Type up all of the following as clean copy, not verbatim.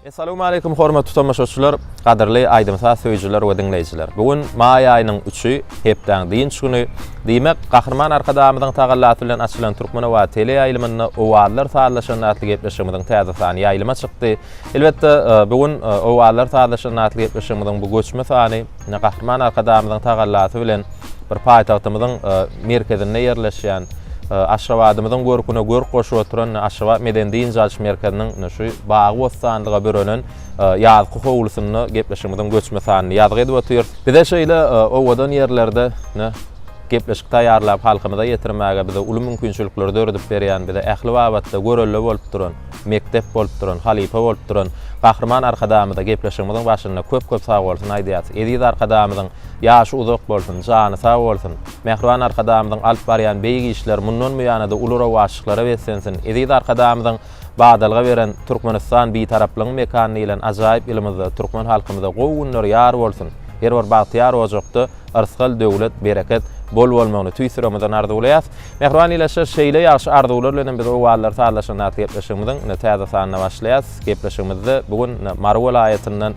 Assalamu alaykum hormatly tamaşaçylar, gaderli aýdymsa söýjüler we dinleýijiler. Bugun may aýynyň 3-ü, hepden diýinç güni. Diýmek, gahrman arkadamyzyň tagallaty bilen açylan Türkmen we tele ýaýlymyny owallar saýlaşan atly gepleşigimiň täze sany ýaýlyma çykdy. Elbetde bugun owallar saýlaşan atly gepleşigimiň bu göçme sany gahrman arkadamyzyň tagallaty bilen bir paýtagtymyzyň merkezinde ýerleşýän Aşrawadymyzyň görküne gör goşup oturan Aşrawa Medendiýin Jalş Merkeziniň şu bagy bostanlyga börenen ýazgy howlusyny gepleşigimiň göçme sanyny ýazgy edip otur. Bize şeýle owadan ýerlerde gepleşik taýýarlap halkymyza ýetirmäge bize uly mümkinçilikler döredip berýän, bize ähli wagtda görelle bolup duran, mektep bolup duran, halifa bolup duran gahrman arkadamyda gepleşigimiň başynda köp sag bolsun aýdýas. Ediz arkadamyzyň ýaşy uzak bolsun, jany sag bolsun. Mehriban arkadamyzyň alyp barýan beýgi işler mundan muýanada ulura waşyklara wetsensin. Ediz arkadamyzyň badalga beren Türkmenistan bir taraplyň mekany bilen ajaýyp ilimizde türkmen halkymyza gowunlar ýar bolsun. Her bir bagtyar ojakda arsgal döwlet bereket bol bolmagyny tüýsüremeden arzuwlaýas. Mehriban ile şeýle ýaşy arzuwlar bilen biz owallar saýlaşan atly gepleşigimiň täze sanyna başlaýas. Gepleşigimizde bugun Marw vilayatynyň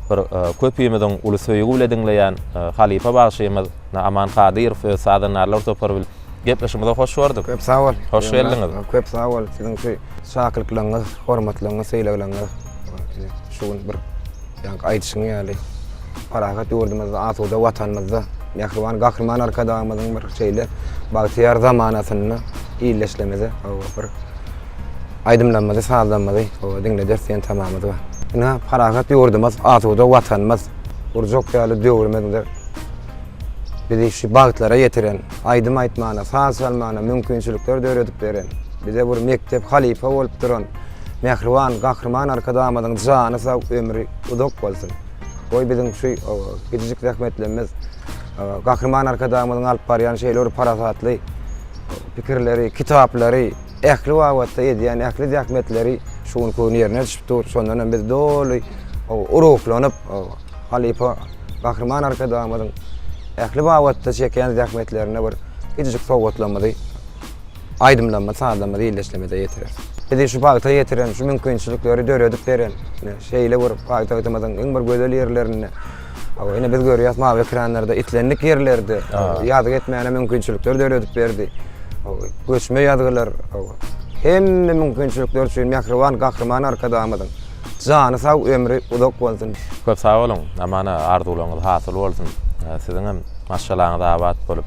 bir köpüýümizden uly söýgü bilen dinleýän halifa bagşymyz Aman Kadyrow we sadanarlar toparbyl gepleşigimize hoş gördük. Köp sag bol. Hoş geldiňiz. Köp sag bol. Siziň şu şakyrlyklaryňyz, hormatlaryňyz, seýlegiňiz şu bir aýdyşyň ýaly. Parahat ýurdumyzda, asuda watanymyzda mehriban gahrman arkadamyzyň bir şeýle bagtyar zamanasyny iýleşlemede bir aýdymlanmady, sağlanmady, diňle dersen tamamydy. Ina parahat ýurdumyz, asuda watanymyz urjak ýaly döwürmede bizi şu bagtlara ýetiren, aýdym aýtmana, sağ-salmana mümkinçilikler döredip beren, bize bir mektep halifa bolup duran mehriban gahrman arkadamyzyň jany sag ömri uzak bolsun. Oy bizim şu gecik rahmetlerimiz gahrman arkadamyzyň alyp barýan şeýler parasatly pikirleri, kitaplary, ähli wagtda edýän ähli rahmetleri şuň köni ýerine düşüpdir. Şondan biz doly uruklanyp halifa gahrman arkadamyzyň ähli wagtda çeken rahmetlerine bir gecik sowgatlanmady, aýdymlanma, sağlanmady iýleşlemede ýetirer. Bizi şu bagta ýetiren, şu mümkinçilikleri döredip beren şeýle bir bagtymyzyň iň bir gözel ýerlerini ene biz görýäs mawy ekranlarda itlenlik ýerlerde ýadyk etmäne mümkinçilikler döredip berdi. Göçme ýadgylar hemme mümkinçilikler üçin mehriban gahrman arkadamyzyň jany sag ömri uzak bolsun. Köp sag bolun, amana arzuwlaryňyz hasyl bolsun. Siziň hem maşallaryňyz abad bolup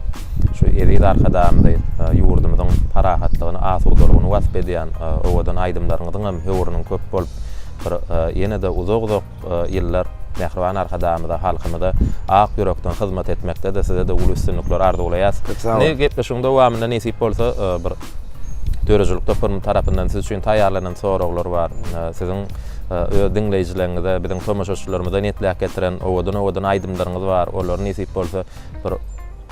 şu ediz arkadamda ýurdumyzyň parahatlygyny, asuwdurlygyny wasp edýän owadan aýdymlaryňyzyň hem höwrüniň köp bolup bir ýene-de uzak ýyllar mehriban arkadamda halkymyza ak ýürekden hyzmat etmekde de size de uly üstünlikler arzuwlaýas. Ne gepleşiginde dowamında nesip bolsa bir dörejilik toplum tarapyndan siz üçin taýýarlanan soraglar bar. Siziň dinleýijilerinize, biziň tomaşaçylarymyza netlik getiren owadan aýdymlaryňyz bar. Olar nesip bolsa bir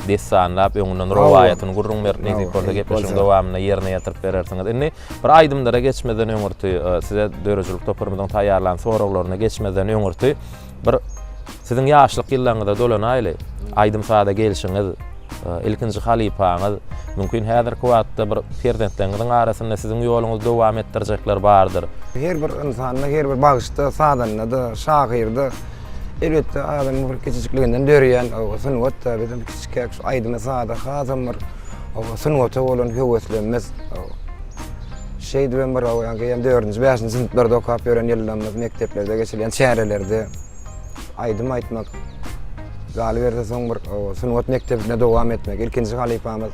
desanlap öňünden rowayatyny gurrun berip nesip bolsa gepleşiginde dowamında ýerine ýetirip berersiňiz. Indi bir aýdymlara geçmeden öňürti size dörejilik toplumyň taýýarlanan soraglaryna geçmeden öňürti bir siziň ýaşlyk ýyllaryňyzda dolan aýly aýdym saada gelişiňiz, ilkinji halipaňyz, mümkin häzirki wagtda bir perzentleriňiziň arasynda siziň ýoluňyzdy dowam etdirjekler bardyr. Her bir insanyň her bir bagışda, sadanlyda, şahyrda elbetde adam bir kiçikliginden dörýän, sunwatda bizim kiçikek aýdymy saada hazam bir sunwata bolan höweslenmez. Şeýdi ben bir ýa-ni 4-nji, 5-nji sınıflarda okap ýören ýyllarymyz mekteplerde geçirýän şäherlerde aýdym aýtmak galiberde soň bir sunwat mektebine dowam etmek. Ilkinji halifamyz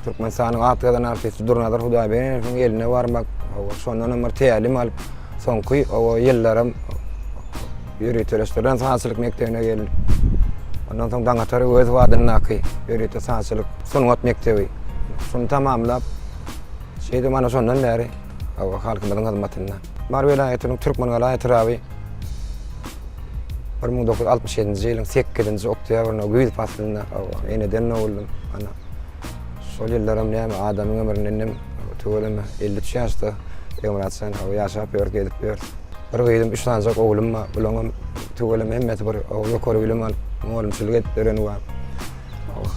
Türkmenistanyň atgadan artysty Durnadyr Hudaýbeýewiň eline barmak, şondan bir tälim alyp soňky ýyllarym ýöreteleşlerden sanatçylyk mektebine geldim. Ondan soň daňatary öz wadyny aky ýöretä sanatçylyk sunwat mektebi. Şonu tamamlap şeýde mana şondan bäri halkymyzyň hyzmatyna. Marw vilayatynyň Türkmen vilayaty rawy 1967-nji ýylyň 8-nji oktýabryna güýz faslyna eneden boldum. Ana şol ýyllaram näme adamyň ömründen töweleme 53 ýaşda ömrçän ýaşap ýörgedip ber. Bir gyýdym 3 tanjak oglum bilen töweleme hemmeti bir ýokary bilim alyp molumçylyk edip beren bar.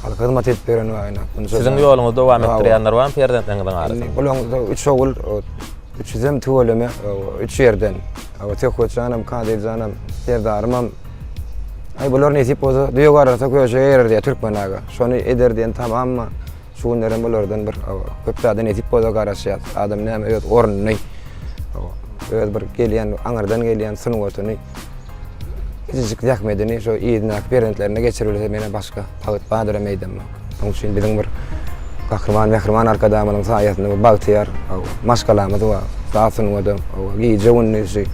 Halka hyzmat edip beren bar. Siziň ýoluňyzda dowam etdirýänler barmy perzentleriňiziň arasynda? Bulan 3 ogul 300 tuvaleme 3 yerden. Tek koçanam, kadir canım, derdarımam. Ay bular nesip olsa diyor arasa köşe yer diye Türkmen aga. Şonu eder diyen tamam mı? Şunların bulardan bir köptadan nesip olsa karşı adam ne evet orun ne. Evet bir gelen anardan gelen sınıf otunu. Hiç yakmedini şu iyidinak berentlerine geçirilse mene başka tağıt bağdıramaydım. Onun için bizim bir kahraman arkadaşımın sayesinde bir baktiyar maskalamız var. Sağsın oda. Giyce onun işi.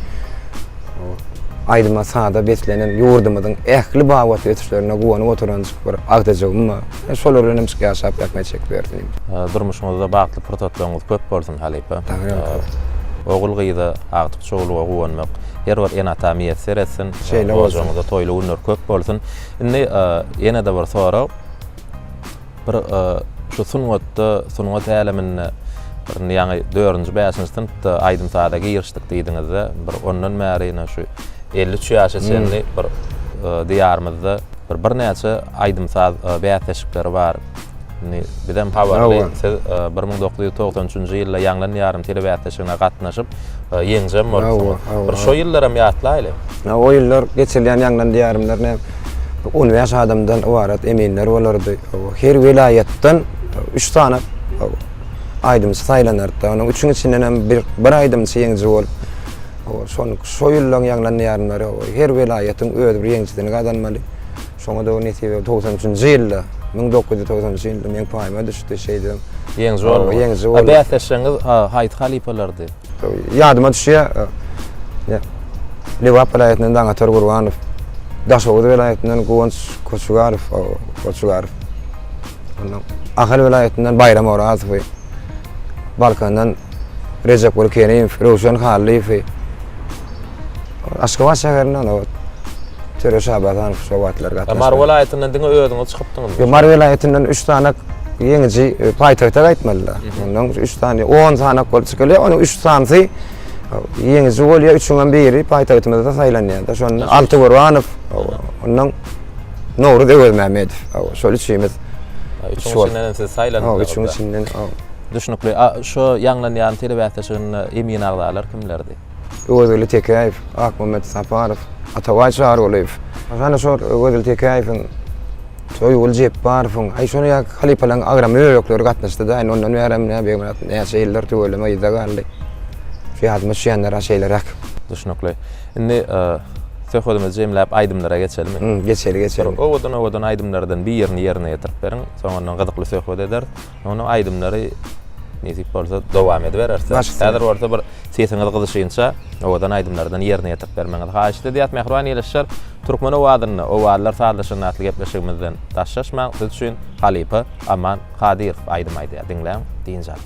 Aydıma sağda beslenen yurdumuzun ehli bağvat yetişlerine guvanı oturanıcık bir ağdacağım ama şolarını mıske yaşap yakmaya çek verdim. Durmuşumuzda bağıtlı prototlarımız köp bolsun Halipa. Oğul gıyda artık çoğuluğa guvanmak. Her var en atamiyet seretsin. Hocamızda toylu unur köp bolsun. Inni yine de bir soru. Bir şu sungat elemini yani 4-5 sınıfta aydım sahada giriştik deydinizde bir ondan märine şu 53 yaşa senli bir diyarımızda bir neçe aydım sahada bäteşikleri var. Bidem habarly 1993-nji ýylda ýanglan ýarym tele bäteşigine gatnaşyp ýeňjem boldy. Bir şo ýyllara ýatlaýly. O ýyllar geçirýän ýanglan ýarymlar ne uniwersal adamdan ibaret eminler bolardy. Her vilayetden 3 tane aydım saylanardy. Onun üçün içinden hem bir aydım ýeňji bolup şonu şo ýyllar ýanglan ýarymlary her vilayetin öz bir ýeňjisini gadanmaly. Şoňa da netibe 93-nji ýylda 1993 ýylda men paýma düşdi şeýdim. Ýeňji bolup. Ýeňji bolup. Bäteşiňiz haýt halipalardy. Ýadyma düşýär. Liwap vilayetinden Daňatar Gurbanov. Daşoğlu vilayetinden Guvanç Koçugarov. Ahal vilayetinden Bayram Orazow. Balkandan Recep Bolkeneýew, Rowşan Haliýew. Aşgabat şäherinden o Töre Şabazanow şo wagtlar gatnaşdy. Mar vilayetinden diňe öýüňiz çykypdyňyz. Mar vilayetinden 3 tane ýeňji paýtagta gaýtmalylar. Ondan 3 tane 10 tane kol çykylýar, onu 3 tanesi ýeňji bolýar, üçüňden biri paýtagtymyzda saýlanýar. Şonu Alty Gurbanov, ondan Nowruz Öwelmämedow. Şol üçimiz. Üçüňden siz saýlanýar. Üçüňden. Düşnükli. Şo ýanglanýan tele bäteşigine emin agdalar kimlerdi? Özgül Tekaýew, Akmamet Safarow, Ataway Şaharoğluýew. Şana şo Özgül Tekaýewiň şo ýol Jepbarowyň, ay şonu ýa halipalaryň agramy ýoklar gatnaşdy da, ondan berem näme şeýler töweleme ýyda galdy. Fiýatmy şeýler şeýler. Düşnükli. Indi söhbetimizi jemläp aýdymlara geçelim. Geçelim. Owadan aýdymlardan bir ýerini ýerine ýetirip beriň. Soňra gydykly söhbet eder. Onu aýdymlary nesip bolsa dowam edibererse. Häzir orta bir sesiňiz gyzyşynça owadan aýdymlardan ýerine ýetirip bermeňiz haýyşdy diýip mehruban ýeleşýär. Türkmen owadyny, owadlar saýlaşyny atly gepleşigimizden daşşaşmaň üçin Halipa Aman Kadir aýdym aýdy. Diňläň diýinjär.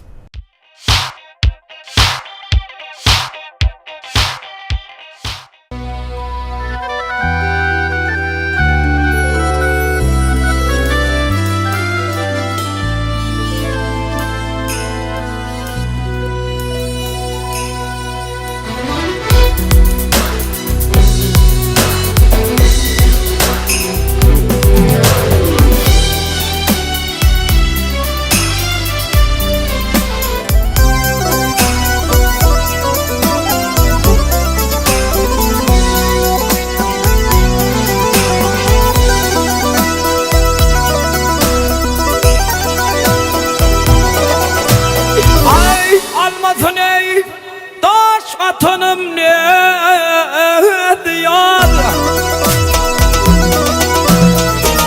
Vatanım ne diyar,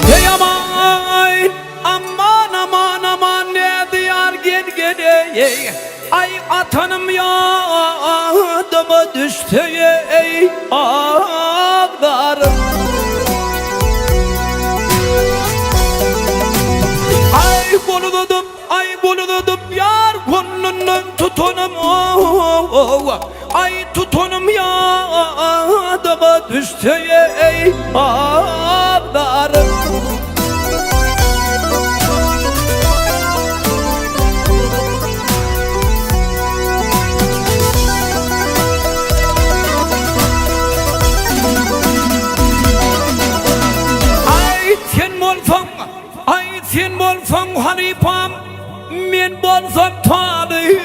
hey aman ne diyar gel ay atanım yadıma düştü ey ağlarım. Ay buludum yar gönlünden tutunum ay tutunum yadıma düştü ey ağlarım. Ay sen bolsaň Halipam, men bolsam Talip.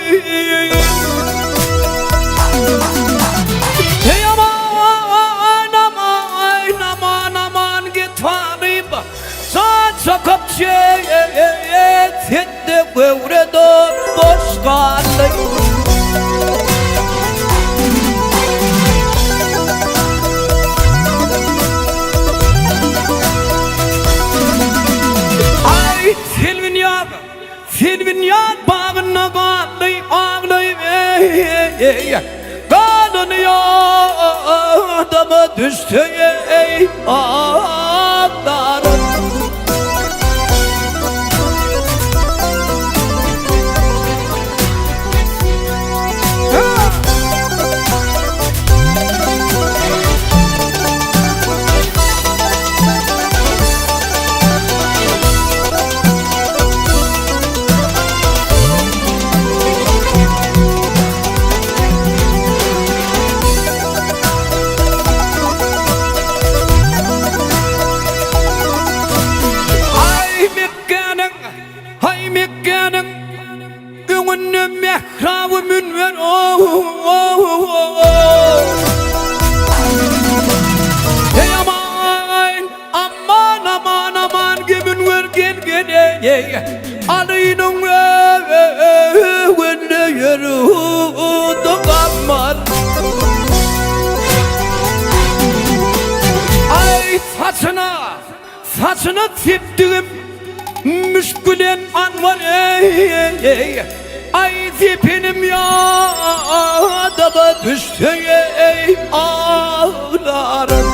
Kalın yardıma düştü ağlarım. Hay mekkenin ününü mehravı münver Hey aman aman aman gibi vergen gene Alıyının önüne yürü dokanmar Ay saçına teptiğim müşkülen anvar Ay zipinim ya adama düştü ağlarım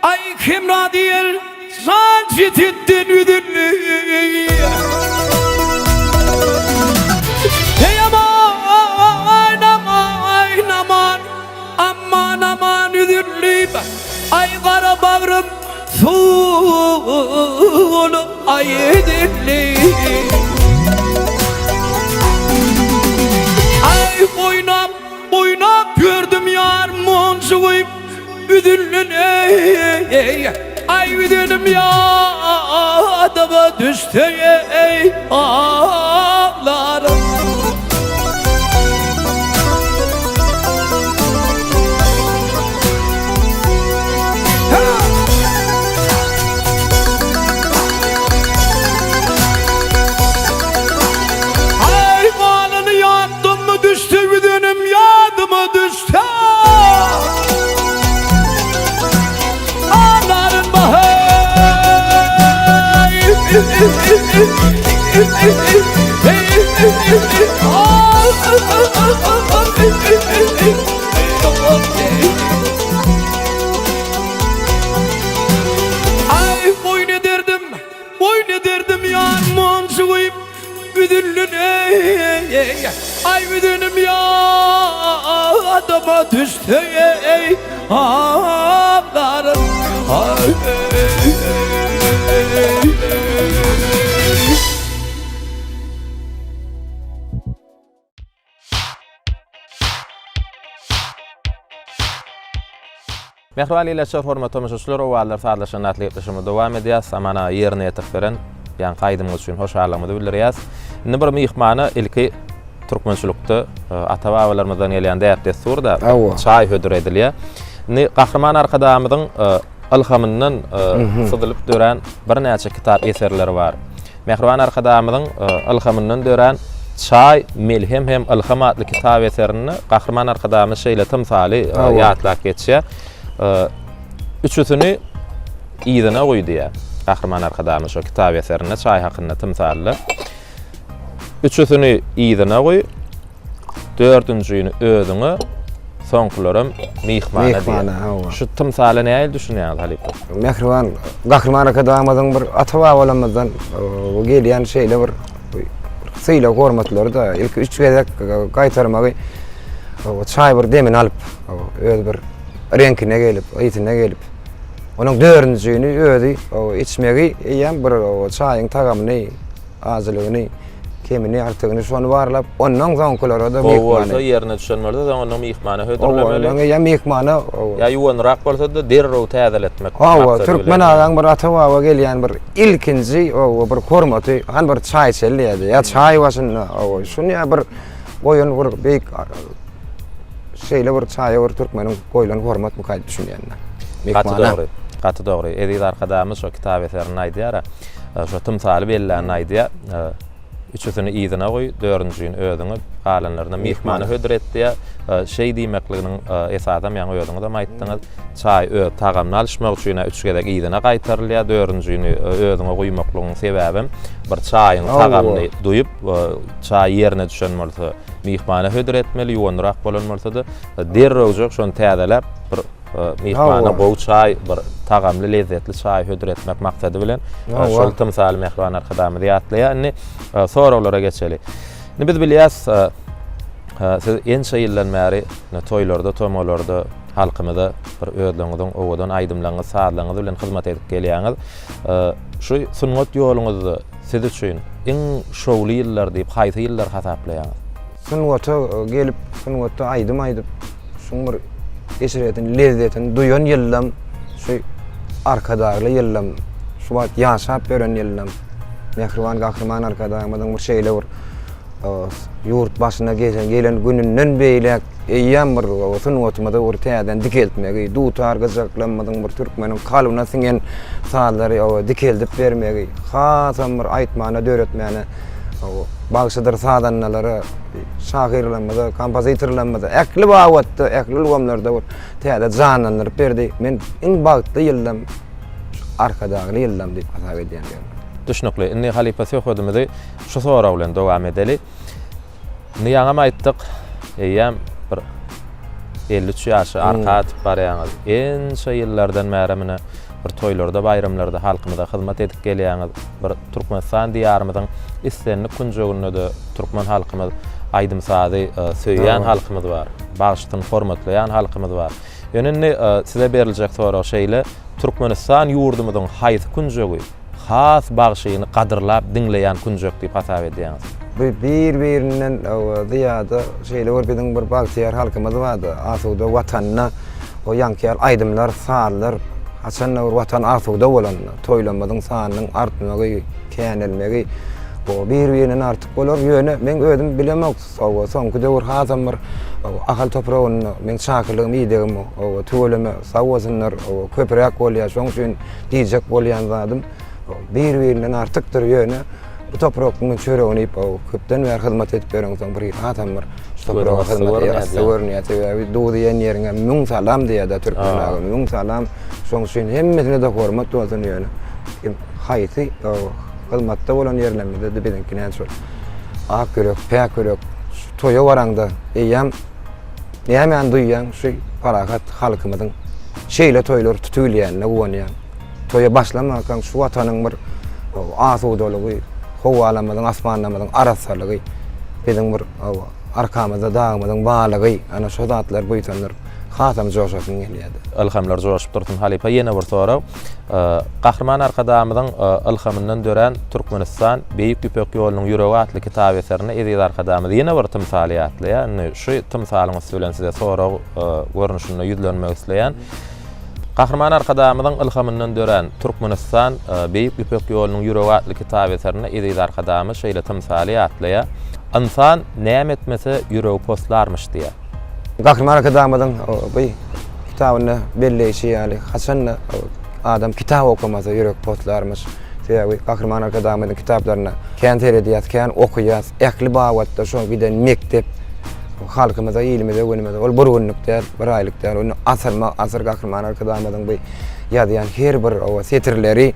Ay kim radiyel Sancit ettin üdünlü Hey aman aman aman Aman aman üdünlü Ay kara bağrım Sulu ay edinli Ay boynam gördüm yar monsuğuyum Üdünlün ay üdünüm ya adama düştü ağlarım Ay malını yattım mı düştü üdünüm yadıma düştü Ağlarım bahar Ay boyun ederdim yar monsuğuyum Üdüllün ay üdünüm ya adama düştü ağlarım Mehriban ýylaçlar, hormat tamaşaçylar, owalar saatlaşan atletleşimi dowam edýär. Samana ýerine ýetirdiren ýa-ni gaýdymyz üçin hoşallygymyzy bildirýäs. Indi bir myhmana ilki türkmençilikde ata-babalarymyzdan gelýän däp desturda çaý hödür edilýär. Ni Gahrman arkadamyzyň ilhamyndan syzylyp dören bir näçe kitap eserleri bar. Mehriban arkadamyzyň ilhamyndan dören çaý melhem hem ilham adly kitap eserini Gahrman arkadamy şeýle tymsaly ýatlap geçýär. Üçüsünü ýyzyna goýdy. Gahrman arkadamy şu kitap eserine çaý hakynda tymsaly. Üçüsünü ýyzyna goý. Dördüncüýini özüňe soňkularym myhmana diýär. Şu tymsaly näme düşünýär Halip? Mehriban Gahrman arkadamyzyň bir ata-babalarymyzdan gelýän şeýle bir syýla hormatlary da ilk 3 gezek gaýtarmagy çaý bir demin alyp öz bir renkine gelip, ýetine gelip onuň dördüncüýini özi içmegi ýa bir çaýyň tagamyny, azylygyny, kemini artygyny şonu barlap, ondan soňkulary da myhmana. Bolsa ýerine düşenmerde onuň myhmana hödürlemeli. Onuň ýa myhmana ýa ýuwanrak bolsa da derrew täzeletmek. Türkmen adam bir ata-baba gelýän bir ilkinji bir hormaty, han bir çaý içelýärdi. Ýa çaý başyna şunu ýa bir goýun bir beýik şeýle bir çaýa bir türkmeniň goýulan hormat mukaýdy düşünýänler. Gaty dogry. Edil arkadamy şu kitap eserini aýdýar. Şu tymsaly belläni aýdýar. üçüsini ýyzyna goý, dördüncüýini ödüňi galanlaryna mehmana hödür etdi. Şey diýmekliginiň esadan ýa ödüňi de aýtdyňyz. Çay tagamny alışmak üçin üçgedek ýyzyna gaýtarylýar, dördüncüýini ödüňe goýmaklygynyň sebäbi bir çaýyň tagamny duýup çay ýerine düşen bolsa mehmana hödür etmeli, ýuwanrak bolanmalsydy. Derrewjek şonu täzelep bir mehmana gowy çay, bir tagamly lezzetli çay hödür etmek maksady bilen şol tymsal mehman arkadamy diýatlaýar. Indi sorawlara geçeli. Indi biz bilýäs, siz ençe ýyldan bäri toýlarda, tomolarda halkymyza bir ödleňizden, owadan aýdymlaryňyz, saatlaryňyz bilen hyzmat edip gelýäňiz. Şu sunnet ýoluňyzdy siz üçin iň şowly ýyllar diýip haýsy ýyllar hasaplaýaňyz? Sunnata gelip, sunnata aýdym, şoň bir eşeretin lezzetini duyan ýyllam, şu arkadaşly ýyllam, şu wagt ýaşap beren ýyllam. Mehriban gahrman arkadaşymyň bir şeýle bir yurt başyna gelen gününden beýlek eýýän bir sunnatymyza bir täzeden dikeltmegi, dutar gazaklanmadyň bir türkmeniň kalbyna singen saallary dikeldip bermegi, hasam bir aýtmana döretmäne bagşydyr sadanlary şahyrlanmada, kompozitorlanmada, ekli wagtda, ekli ulgamlarda bir täze janlandyryp berdi. Men iň bagtly ýyllam arkadaşly ýyllam diýip hasap edýän. Düşnükli. Inni Halipa söhbetimizi şu soraw bilen dowam edeli. Niýaňam aýtdyk, eýýäm bir 53 ýaşy arka atyp barýaňyz. Ençe ýyllardan bäri mene bir toýlarda, bayramlarda halkymyza hyzmat edip gelýäňiz. Bir Türkmenistan diýarymyzyň islenli kunjugunda da Türkmen halkymyz aýdymsady söýýän halkymyz bar. Bagşytyny hormatlaýan halkymyz bar. Ýöne size beriljek soraw şeýle Türkmenistan ýurdumyzyň haýsy kunjugy has bagşyny gadyrlap dinleýän kunjug diýip hasap edýäňiz? Bir-birinden ziyada şeýle görbidiň bir bagşyar halkymyz bardy. Asuda watanyna o ýankyar aýdymlar, saatlar, haçan bir watan asuda bolan, toýlanmadyň sanynyň artmagy, känelmegi, o bir-birinden artyk bolar. Ýöne men özüm bilemek, soňky döwür hazam bir ahal topragyny men çakylygym ýedigim, o töweleme sawazynlar, o köprek bolýar, şoň üçin diýjek bolýan zadym. Bir-birinden artykdyr ýöne. Bu topragyň çöregini köpden bäri hyzmat edip beren soň bir hatam bir topraga hyzmat edýär. Doýdy ýerine müň salam diýär türkmenler. Müň salam. Şoň üçin hemmesine de hormat bolsun ýöne. Haýsy hyzmatda bolan ýerlerinde de bizimkine şol. Ak görek, pek görek, toýa baranda eýýäm näme duýýan şu paragat halkymyzyň şeýle toýlar tutulýan, näwonýan. Toýa başlamakan şu watanyň bir asudalygy, howalamyň, asmanlamadyň arasalygy, bizim bir arkamyzda dağymyzyň balygy, ana şu zatlar buýtanlar hasam joşasyň gelýärdi. Ilhamlar joşup dursun Halipa. Ýene bir soraw. Gahrman arkadamyzyň ilhamyndan dören Türkmenistan Beýik Ýüpek ýolunyň ýüregi atly kitap eserini edýär arkadamy. Ýene bir tymsaly ýatlýar. Şu tymsalyňyz bilen size soraw görnüşinde ýüzlenmek isleýän. Gahrman arkadamyzyň ilhamyndan dören Türkmenistan Beýik Ýüpek ýolunyň ýüregi atly kitap eserini edýär arkadamy şeýle tymsaly ýatlýar. İnsan näme etmese ýüregi postlarmyş diýär. Gahrman arkadamyzyň bu kitabyny belleýişi ýaly haçan adam kitap okumasa ýürek postlarmyş. Sebäbi Gahrman arkadamyzyň kitaplaryna kän teredýär, kän okuýar, ekli bagtda şol giden mektep halkymyza, ýylmyza, günümizde ol bir günlükler, bir aýlyklar, onu asar Gahrman arkadamyzyň bu ýazýan her bir setirleri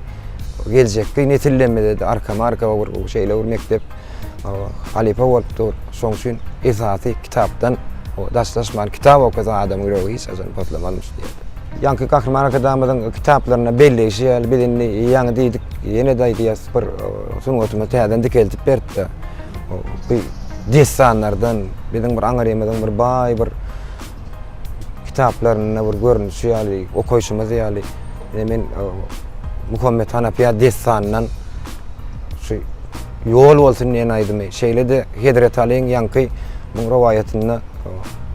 geljekde netillenmede arka bir şeýle bir mektep Halipa bolupdyr. Şoň üçin esasy kitapdan daşlaşman kitap okusa adam ýüregi hiç azan patlamalmış diýär. Ýanky Gahrman arkadamyzyň kitaplaryna belleýişi ýaly bilinli ýaňy diýdik, ýene daýdyýas bir sunuwatymy täzeden dikeltip berdi. Bu desanlardan bizim bir aňarymyzyň bir baý bir kitaplaryna bir görnüşi ýaly okuýşymyz ýaly men Muhammed Hanafiýa desandan şu ýol bolsun diýen aýdymy. Şeýle de Hedret Aliň ýanky bu rawayatyny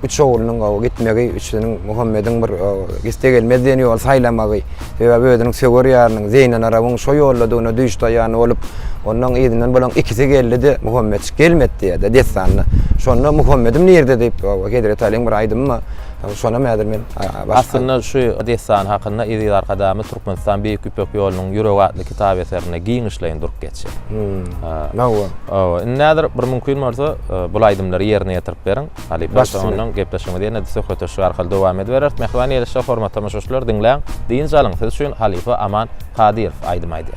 üç oğlunyň gitmegi, üçüniň Muhammediň bir giste gelmezdiň ýol saýlamagy we özüniň söwer ýarynyň Zeynän arabyň şo ýolladygyna düşdaýany bolup, onuň ýerinden bolan ikisi geldi, Muhammed gelmedi diýdi desanny. Şonda Muhammedim nerede diýip Hedret Aliň bir aýdymy, Şona mädir men. Aslında şu destan hakynda ýa-da arkadamy Türkmenistan Beýik Üpek ýolunyň ýüregi adly kitap eserine giň işleýän durup geçýär. Nawa. Nädir bir mümkin bolsa bu aýdymlary ýerine ýetirip beriň. Halipa şondan gepleşmä diýende söhbetler arkaly dowam ediberer. Mehmani ýa-da formatda tamaşaçylar dinleýän. Diýin jalyň siz üçin Halipa Aman Kadirov aýdym aýdy.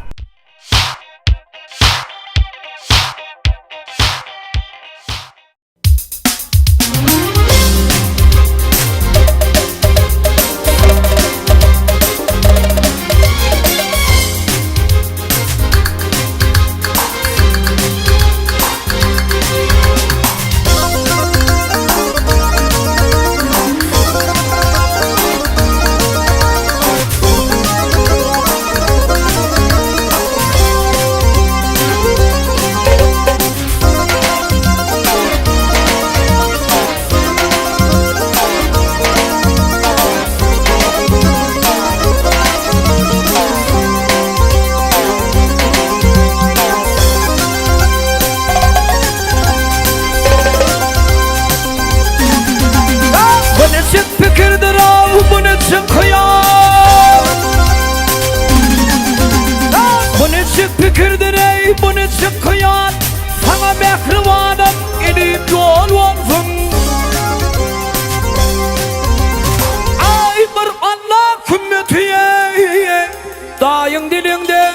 Dayın dilinde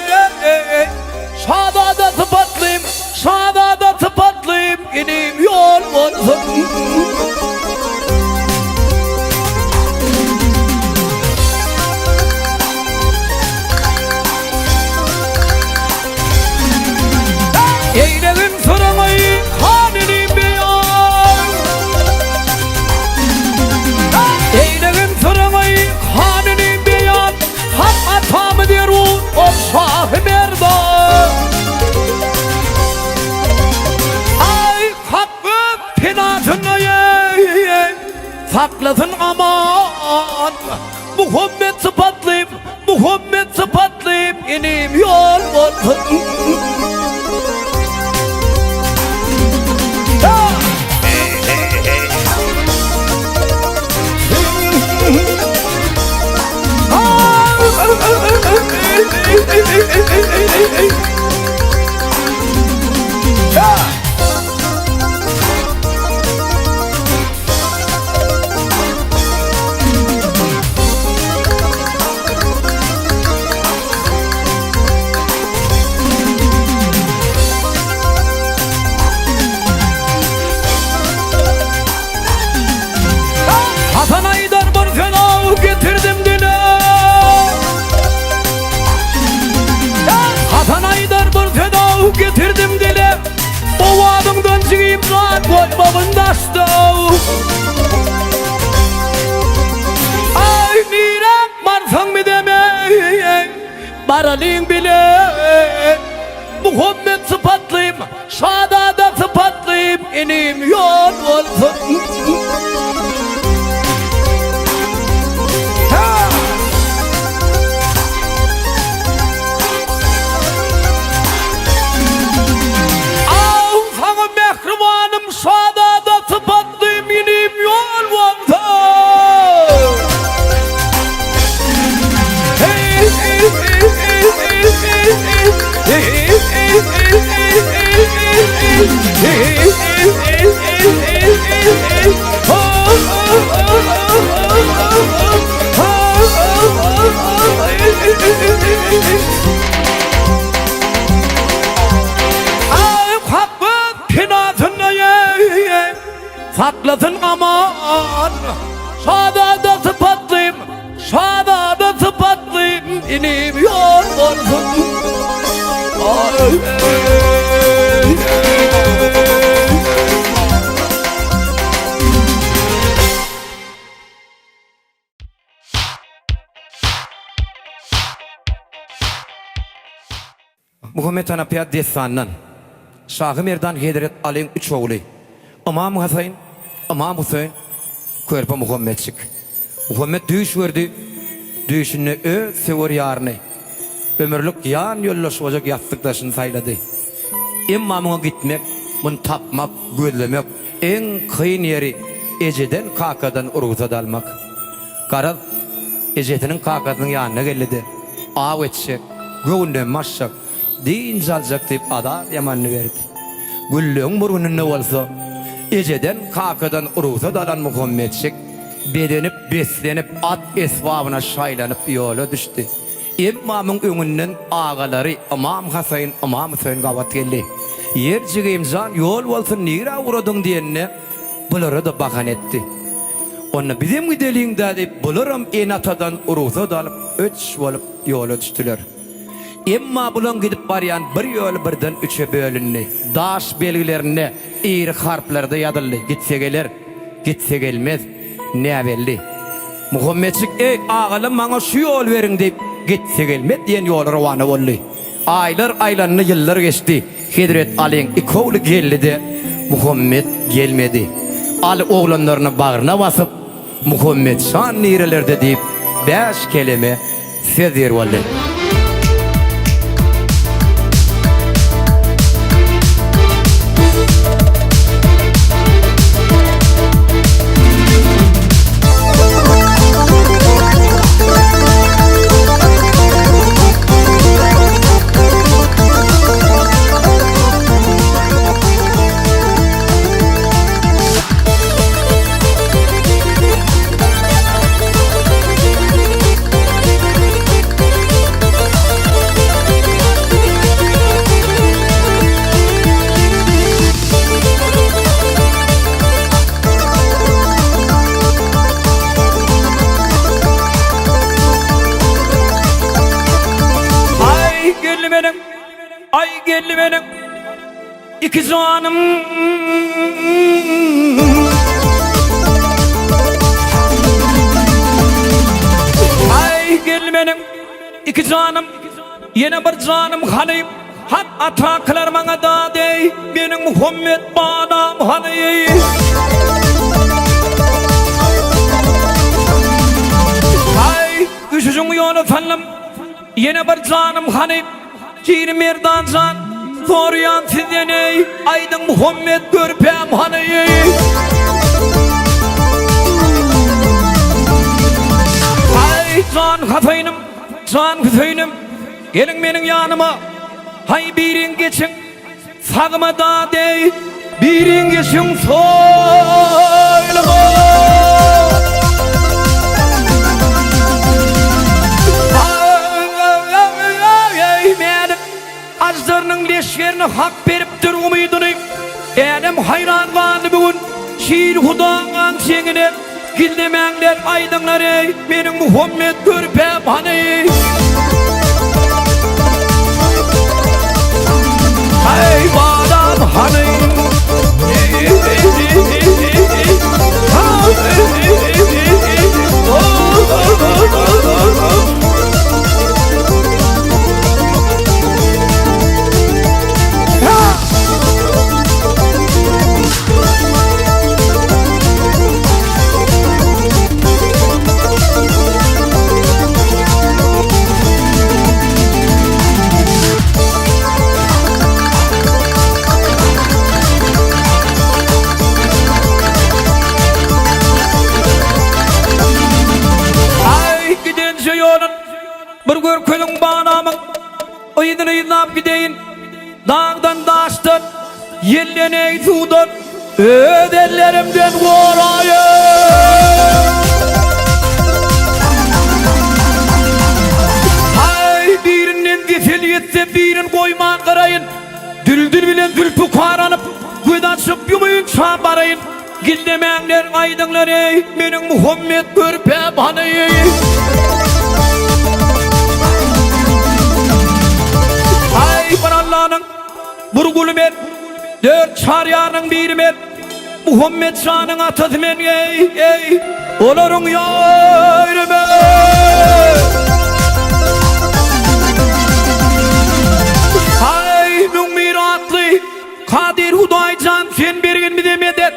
şadada tıpatlayım inim yol olsun. Eylerim sormayı hanelim beyan. Eylerim sormayı hanelim beyan. Hak atamı derun o şah merdan. Ay hakkı penatını ye saklasın aman. Muhammed sıfatlayıp inim yol olsun. Hasan Aydar bir fena getirdim dile. Hasan Aydar bir fena getirdim dile. O adımdan çıkayım rahat koymamın daştı. Ay nirek varsan mı deme baralıyım bile. Muhammed sıfatlayayım, şadada sıfatlayayım, inim yol olsun. Şadada sıfatlayayım inim yol olsun. Saklasın aman. Şadada sıfatlayayım inim yol olsun. Muhammed Anapiyat destanından Şahı Merdan Hedret Ali'nin 3 oğlu İmam Hasan, İmam Hüseyin, Körpe Muhammedçik. Muhammed düğüş verdi, düğüşünü sever yarını. Ömürlük yan yollaş olacak yastıktaşını sayladı. İmamına gitmek, bunu tapmak, gözlemek en kıyın yeri eceden kakadan uruza dalmak. Karal ejetinin kakadının yanına geldi. Ağ etşek, göğünden maşşak, deyin zalcak deyip ada yamanını verdi. Güllüğün burunun ne olsa, eceden kakadan uruza dalan Muhammedşek, bedenip, beslenip, at esvabına şaylanıp yola düştü. İmamın önünden ağaları İmam Hasan, İmam Hüseyin gavat geldi. Yer cigimzan yol olsun nira uğradın diyenine buları da bakan etti. Onu bizim gideliğinde deyip bulurum enatadan uruza dalıp üç olup yola düştüler. Emma bulan gidip barayan bir yol birden üçe bölünni. Daş belgilerine eğri harflerde yazıldı. Gitse gelir, gitse gelmez. Ne belli? Muhammedçik ey ağalım bana şu yol verin deyip gitse gelmez diyen yol rıvanı oldu. Aylar aylarını yıllar geçti. Hidret Ali'nin iki oğlu geldi de Muhammed gelmedi. Ali oğlanlarını bağrına basıp Muhammed şan nerelerde deyip 5 kelime sezer oldu. Ay geldi benim iki canım. Ay geldi benim iki canım. Yine bir canım hanım. Hak ataklar bana da dey. Benim Muhammed badam hanım. Ay üşücüm yolu fanım. Yine bir canım hanım. Ciri merdan can, soruyan sizden ey, aydın Muhammed görpem hanıyı. Ay can Hüseyin'im, can Hüseyin'im, gelin benim yanıma. Hay birin geçin, sağıma da dey, birin geçin soylama. Azlarının leşlerini hak verip dur umudunu. Enem hayran vardı bugün. Şiir hudangan sengine. Gildemenler aydınlar ey. Benim Muhammed görpem haney. Hey badam haney. Bir görkülün bağlamın Oydunu yıllap gideyin Dağdan daştan Yelleney sudan Ödellerimden korayım. Hay birinin difil yetse birin koyman karayın. Düldül bilen zülfü karanıp Güdaşıp yumayın çabarayın. Gildemenler aydınlar ey. Benim Muhammed görpem hanıyı. Allah'ın burgulu men, dört çaryanın biri men, Muhammed Şan'ın atısı men, ey, olurun yürüme. Hay numiratlı, Kadir Hudaycan sen birgin mi demedet,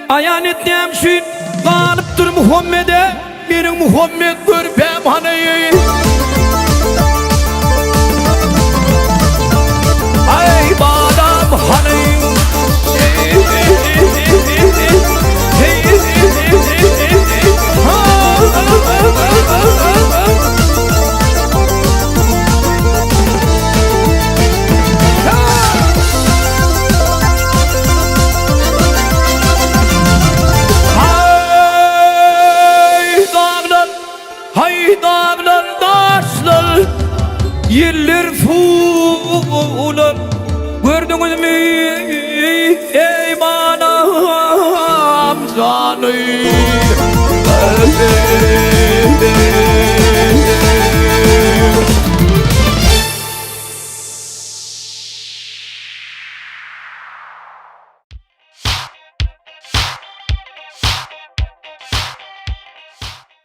ayan etnem şün, kalıptır Muhammed'e, benim Muhammed görpem hanıyı. Ay badam hanım. Dağlar taşlar yerler fular gördünüz mü ey manam canım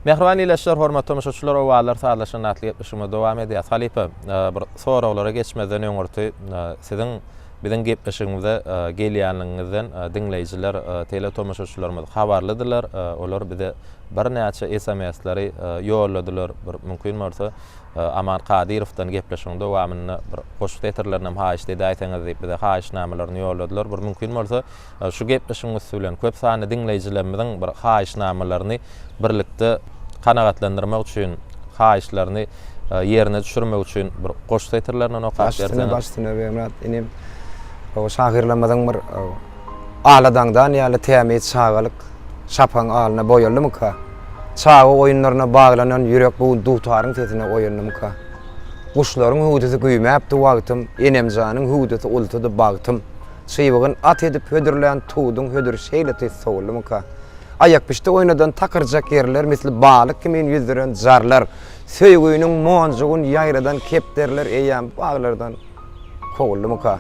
Mehriban ileşler, hormatly tamaşaçylar, owalar saatlaşan natly etmişime dowam edýär. Halipa, bir sorawlara geçmeden öňürti, siziň biziň gepleşigimizde gelýänliňizden dinleýijiler, tele tamaşaçylarymyz habarlydylar. Olar bize bir näçe SMS-leri ýolladylar. Bir mümkin bolsa Aman Kadirowdan gepleşiginde dowamyny bir goşuk eterlerinem haýyş dedi aýtaňyz diýip bize haýyşnamalaryny ýolladylar. Bir mümkin bolsa şu gepleşigimiz bilen köp sany dinleýijilerimiziň bir haýyşnamalaryny birlikde kanagatlandyrmak üçin, haýyşlaryny yerine düşürmek üçin bir goşuk eterlerinden okap bersen. Başdyna berat inim o şahyrlamadan bir aladaňdan ýaly tämet şagalyk şapaň alyna boýaldymyka. Çağı oyunlaryna baglanan ýürek bu dutaryň sesine oýandymyka. Guşlaryň hudusy güýmäpdi wagtym, enemjanyň hudusy ultudy bagtym. Şeýbegin at edip hödürlän tuğduň hödür şeýleti sowlymyka. Ayak pişti oynadan takırjak yerler misli balyk kimin ýüzüren jarlar. Söýgüýüniň monjugyn ýaýradan kepderler eýýän baglardan kowuldymyka.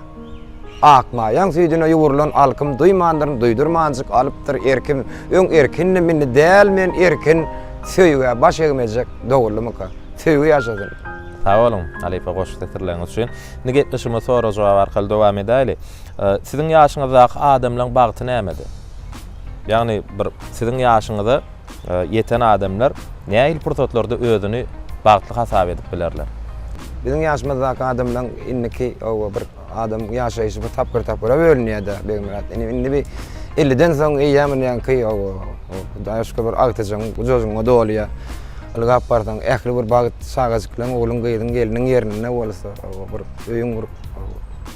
Akmaýan süýdüne ýuwrulan alkym duýmandyr, duýdurmanjyk alypdyr erkim. Öň erkinni minni däl men erkin söýgüge baş egmejek dogulymyka. Söýgü ýaşadym. Sağ olun, Alifa goşuk eterleriniz üçin. Nigetleşime soru jogap arkaly dowam edäli. Siziň ýaşyňyzdaky adamlaryň bagty nämedi? Yani bir siziň ýaşyňyzda ýeten adamlar näil pursatlarda özüni bagtly hasap edip bilerler. Bizim ýaşymyzdaky adamlaryň inniki o bir adam ýaşaýyşy bir tapgyr bölünýär-de beýmerat. Indi bir 50-den soň eýämen ýanky o daşka bir agtajaň ujojuňa dolýar. Algap bardan ähli bir bagyt sagajyklaryň oğlun gyýdyň geliniň ýerine bolsa bir öýüň bir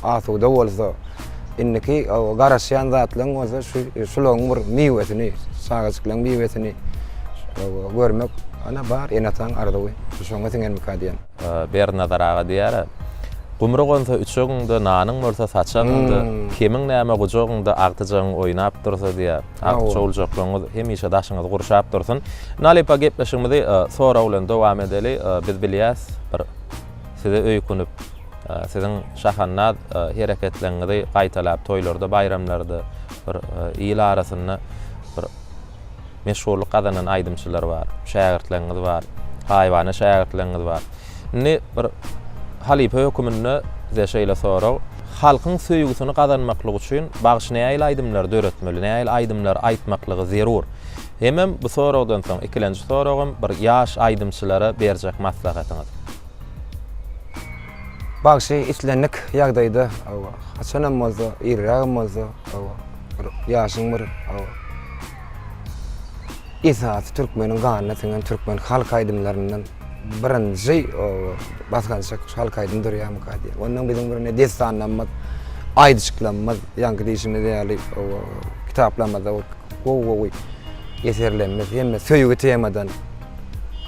asuda bolsa inniki o garaşýan zatlaryň bolsa şularyň bir miwetini sagajyklaryň miwetini görmek ana bar enatan ardawy şoňa teňen mikadiýan. Bir nazaraga diýär. Gumru gonsa üçüňde nanyň bolsa saçaňda, kemiň näme gojagyňda agtyjagyň oýnap dursa diýär. Agtjoljaklaryňyz hemişe daşyňyz gurşap dursun. Nalipa gepleşigimizi sonra bilen dowam edeli. Biz bilýäs, bir size öýkünüp, siziň şahannat hereketlerinizi gaýtalap toýlarda, bayramlarda bir ýyl arasyny bir meşhurlyk kazanan aýdymçylar bar, şägirtleriniz bar, haýwany şägirtleriniz bar. Ne bir Halipa hökümünde zeşeyle sonra halkyň söýgüsini kazanmaklyk üçin bagyş näil aýdymlar döretmeli, näil aýdymlar aýtmaklygy zerur. Hemem bu soradan soň ikilenji soragym bir ýaş aýdymçylara berjek maslahatyňyz. Bagşy islenlik ýagdaýda haçanam bolsa, irragym bolsa, ýaşyň bir İsat Türkmeniň ganyna teňen türkmen halk aýdymlaryndan birinji basgançak halk aýdymdyr ýa-mykady. Ondan biziň bir destanlanmak, aýdyşyklanmak, ýanky diýişimiz ýaly kitaplamada gowy eserlenmek, hem söýgü temadan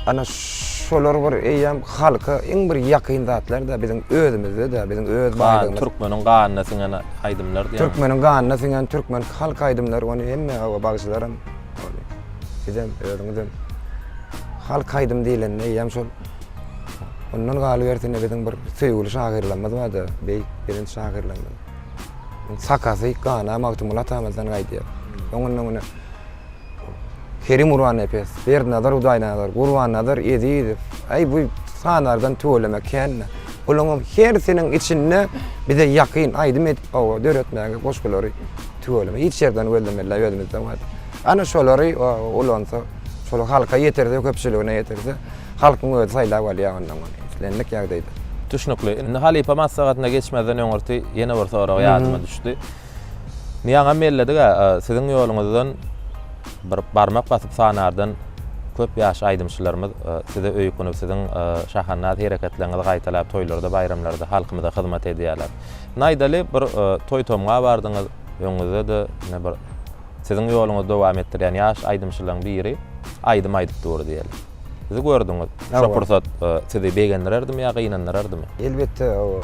ana şolar bir eýem halka iň bir ýakyn zatlar da biziň özümizde de biziň öz baýlygymyz. Türkmeniň ganyna teňen aýdymlar diýär. Türkmeniň ganyna teňen türkmen halk aýdymlary ony hemme bagşylarym Gidem öýüňden halk aýdym diýilende ýa-da şol ondan galy bertine biziň bir söýgüli şagyrlarymyz bardy. Birinji şagyrlarymyz. Sakasy gana magtumulat amazdan gaýdýar. Oňundan Kerim Urwan epes, Bernadar Udaýnalar, Urwanlar edi. Ay bu sanardan tölemek kenni. Olaňam her seniň içinde bize ýakyn aýdym edip döretmäge goşgulary tölemek. Hiç ýerden wellemeler ýödümizden var. Ana şolary olansa şol halka ýeterde köpçüligine ýeterse halkyň öýde saýlap alýar ondan islenlik ýagdaýda. Tüşnükli. Indi Halipa maslahatyna geçmeden öňürti ýene bir soragy ýadyma düşdi. Niýe melledi siziň ýoluňuzdan bir barmak basyp sanardan köp ýaş aýdymçylarymyz size öýkünip sizin şahanat hereketlerinizi gaýtalap toýlarda, bayramlarda halkymyza hyzmat edýärler. Naýdaly bir toý tomga bardyňyz, öňüňizde de ne bir sizin ýoluňyzy dowam etdirýän ýaş aýdymçylaryň biri aýdym aýdyp dur diýelim. Sizi gördüňiz. Şo pursat sizi begenlerdim ýa gynanlardymy? Elbette o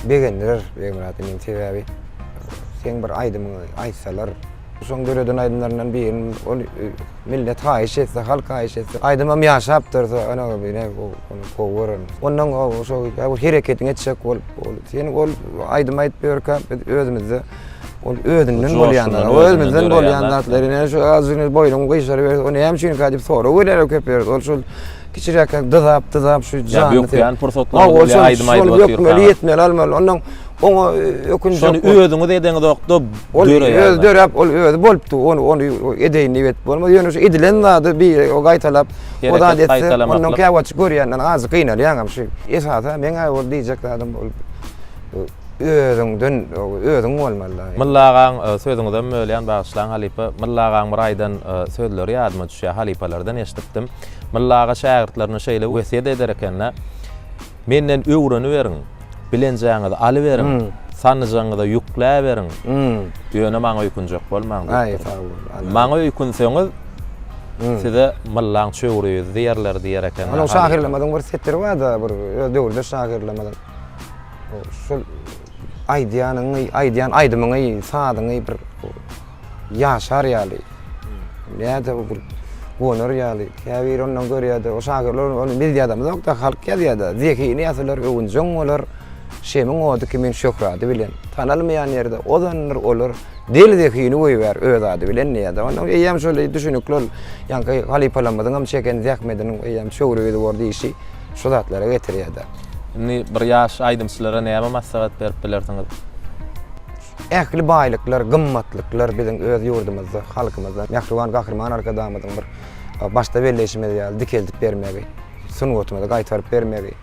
begenler, begenleriň sebäbi sen bir aýdymy aýtsalar, soň göreden aýdymlaryndan birini ol millet haýyş etse, halk haýyş etse, aýdymam ýaşapdyrsa, ana bine onu kowaran. Ondan o şo hereketiň etjek bol, sen ol aýdym aýdyp berkä özümizde ol ödünden bolýanlar, özümizden bolýanlarlaryny şu azyny boýluň gyşary berdi, onu hem şunu kadyp sonra öýler köper, ol şol kiçirek dızap şu jany. Ýok ýan pursatlar aýdym aýdyp ýok meliyetme almaly, ondan onu ökünjek. Şonu öýüňiz edeňiz okda döre. Dörep ol öýdi bolupdy, onu edeýin diýip bolmaz. Ýöne şu edilen zady bir o gaýtalap, o da detse, ondan käwat görýänler azy gynaly ýaňam şu. Esasa meňe ol diýjek adam bol. Öýüňden, öýüň bolmaly. Mıllagaň sözüňizden möleýän bagşlaň halipa, mıllagaň bir aýdan sözleri ýadyma düşýär, halipalardan eşitdim. Mıllaga şagirdlerine şeýle wesiýet ederkenler, menden öwreni beriň, bilenjeňizi alyberin, sanyjyňyzy ýükläberin. Ýöne maňa ýükünjek bolmaň. Aý, sag Maňa ýükünseňiz, size mıllaň çöwrüýüz diýerler diýerken. Onu şagirlamadan bir setleri var da, bir döwürde şagirlamadan. Şol aýdyan aýdymyňy, sadyňy bir ýaşar ýaly. Näde bu gonar ýaly. Käbir ondan görýärdi, o şagirler onu bilýärdi, da halk ýaýdy. Zekini ýasylar, öwünjüň bolar. Şemin ody kimin şöhrady bilen. Tanalmaýan ýerde odanlar olur. Deli zekini öýber, öz ady bilen näde. Onu eýem şöyle düşünükli ol. Ýa-ni halipalanmadan hem çeken zähmediniň eýem şöwrüýdi bordy işi. Şu zatlara getirýärdi. Bir ýaş aýdymçylara näme maslahat berip bilersiňiz? Ähli baýlyklar, gymmatlyklar biziň öz ýurdumyzda, halkymyzda Mehriban Gahrman arkadamyzyň bir başda belleşmeli ýaly dikeldip bermegi, sungatmada gaýtaryp bermegi,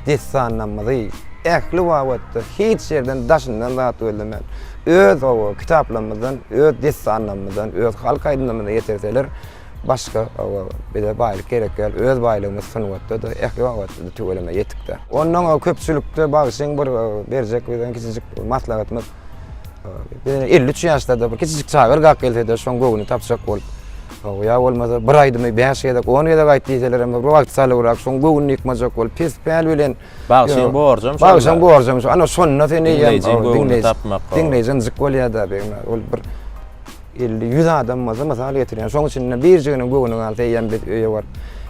dessanlanmady, ähli wagtda hiç ýerden daşyndan zat öldürmän. Öz o kitaplarymyzdan, öz dessanlanmadan, öz halk aýdymlaryndan ýeterseler, başka bir de baýlyk gerekler, öz baýlygymyz sungatda da ähli wagtda töweleme ýetdik de. Ondan o köpçülükde bagşyň bir berjek bilen kiçijik maslahatymyz. 53 ýaşlarda bir kiçijik çagır gak gelse de şoň göwüni tapjak bolup. Ya bolmasa bir aýdymy 5 ýa-da 10 ýa-da gaýt diýseler hem bir wagt salyrak şoň göwüni ýykmajak bolup pes päl bilen Bagşyň borjam. Bagşyň borjam şu ana şonda seni ýa-da dinleýän zyk bolýar-da ol bir 50-100 adam masal getirýän. Şoň içinden bir jygynyň göwüni alsa ýa-da bir öýe bar.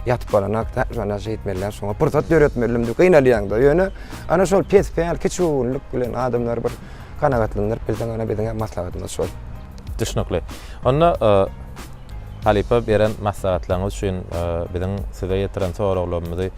Ýatyp baranak da şona şeýitmeler şoňa pursat döretmelim diýip gynalýan da ýöne ana şol pes päl kiçiwlik bilen adamlar bir kanagatlandyr bizden ana biziňe maslahatymyz şol. Düşnükli. Onda halipa beren maslahatlaryňyz üçin biziň size ýetiren soraglary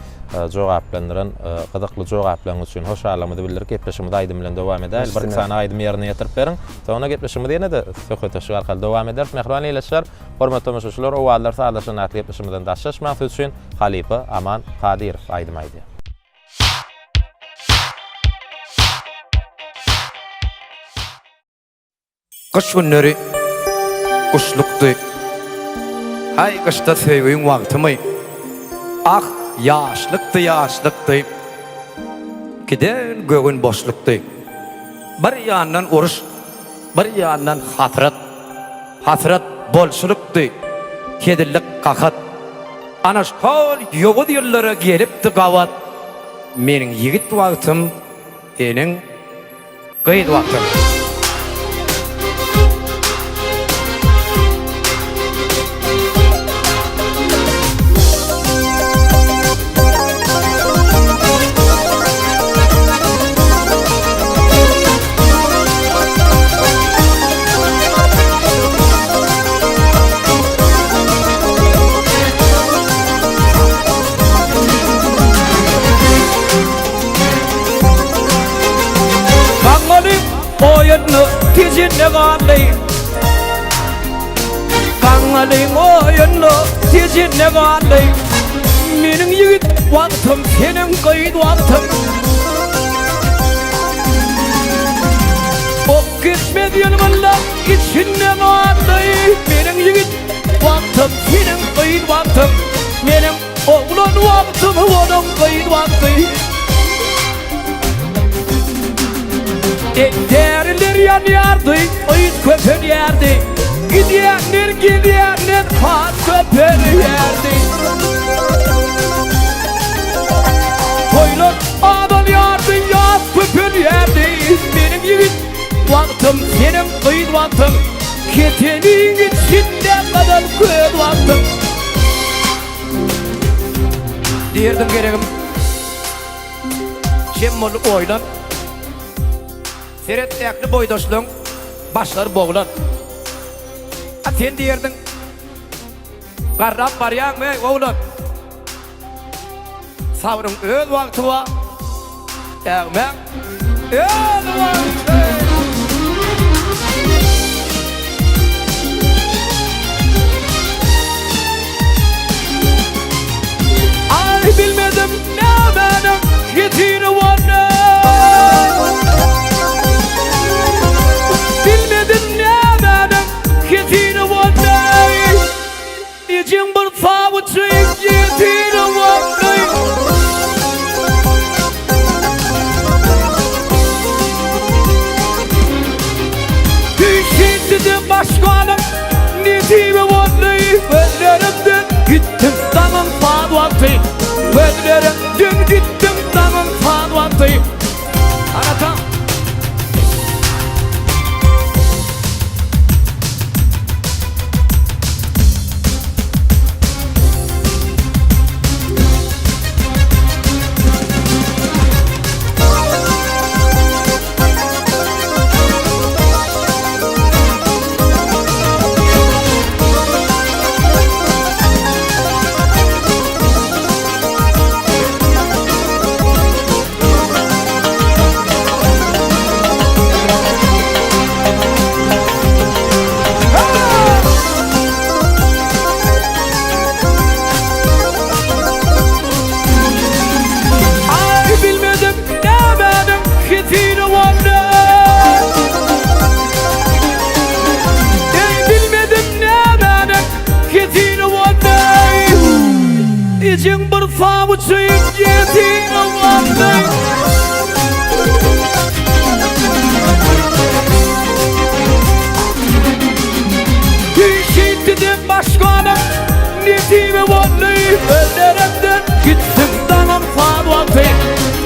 jogaplandyran gyzykly jogaplaryňyz üçin hoşallygymy bildirip gepleşigimiz aýdym bilen dowam eder. Bir sana aýdym ýerine ýetirip beriň. Soňra gepleşigimiz ýene-de söhbet şu arkaly dowam eder. Mehriban eýleşler, hormatly tamaşaçylar, owallar sadaşan gepleşigimizden daşlaşmak üçin halipa Aman Kadyrow aýdym aýdy. Kış günleri kuşlukdy. Hay kışda söýgüň wagtymy. Ah, ýaşlykdy. Giden gögün boşlukdy. Bir ýandan uruş, bir ýandan hasrat. Hasrat bolşulukdy. Kedillik qahat. Ana şol ýogu ýyllara gelipdi gawat. Meniň ýigit wagtym, eniň gaýt wagtym. Oyunu tizine galay, Kangalyň oyunu tizine galay. Meniň ýigit wagtym, seniň gaýt wagtym. Ok gitmedi ýanymda içinde galay. Meniň ýigit vaktım senin kıyın vaktım benim oğlan vaktım onun kıyın vakti Derler yanardı kıyın köpün yerdi Gidiyenler hat köpün yerdi Toylar adal yardı yaz köpün yerdi Benim yiğit vaktım senin kıyın vaktım Ketenin içinde kadar köy vaktım Diyerdim gereğim Şemmolu oylan Seret ekli boydaşlığın başları boğulan Sen diyerdin Qarrab baryan ve oğlan Savrın öl vakti var Eğmen öl vakti Ay bilmedim ne benim Yetini var ne Bilmedim ne benim Yetini var ne Nicim bir savuçu Yetini var ne Düşüntüdü başkanım Nitimi var ne Gözlerimden gittim tamam saat vakti Gözlerimden gittim tamam saat vakti Anlatam Nicim bir savuçu Yetini var ne Düşüntüdü başkanım Nitimi var ne Gözlerimden gittim tamam saat vakti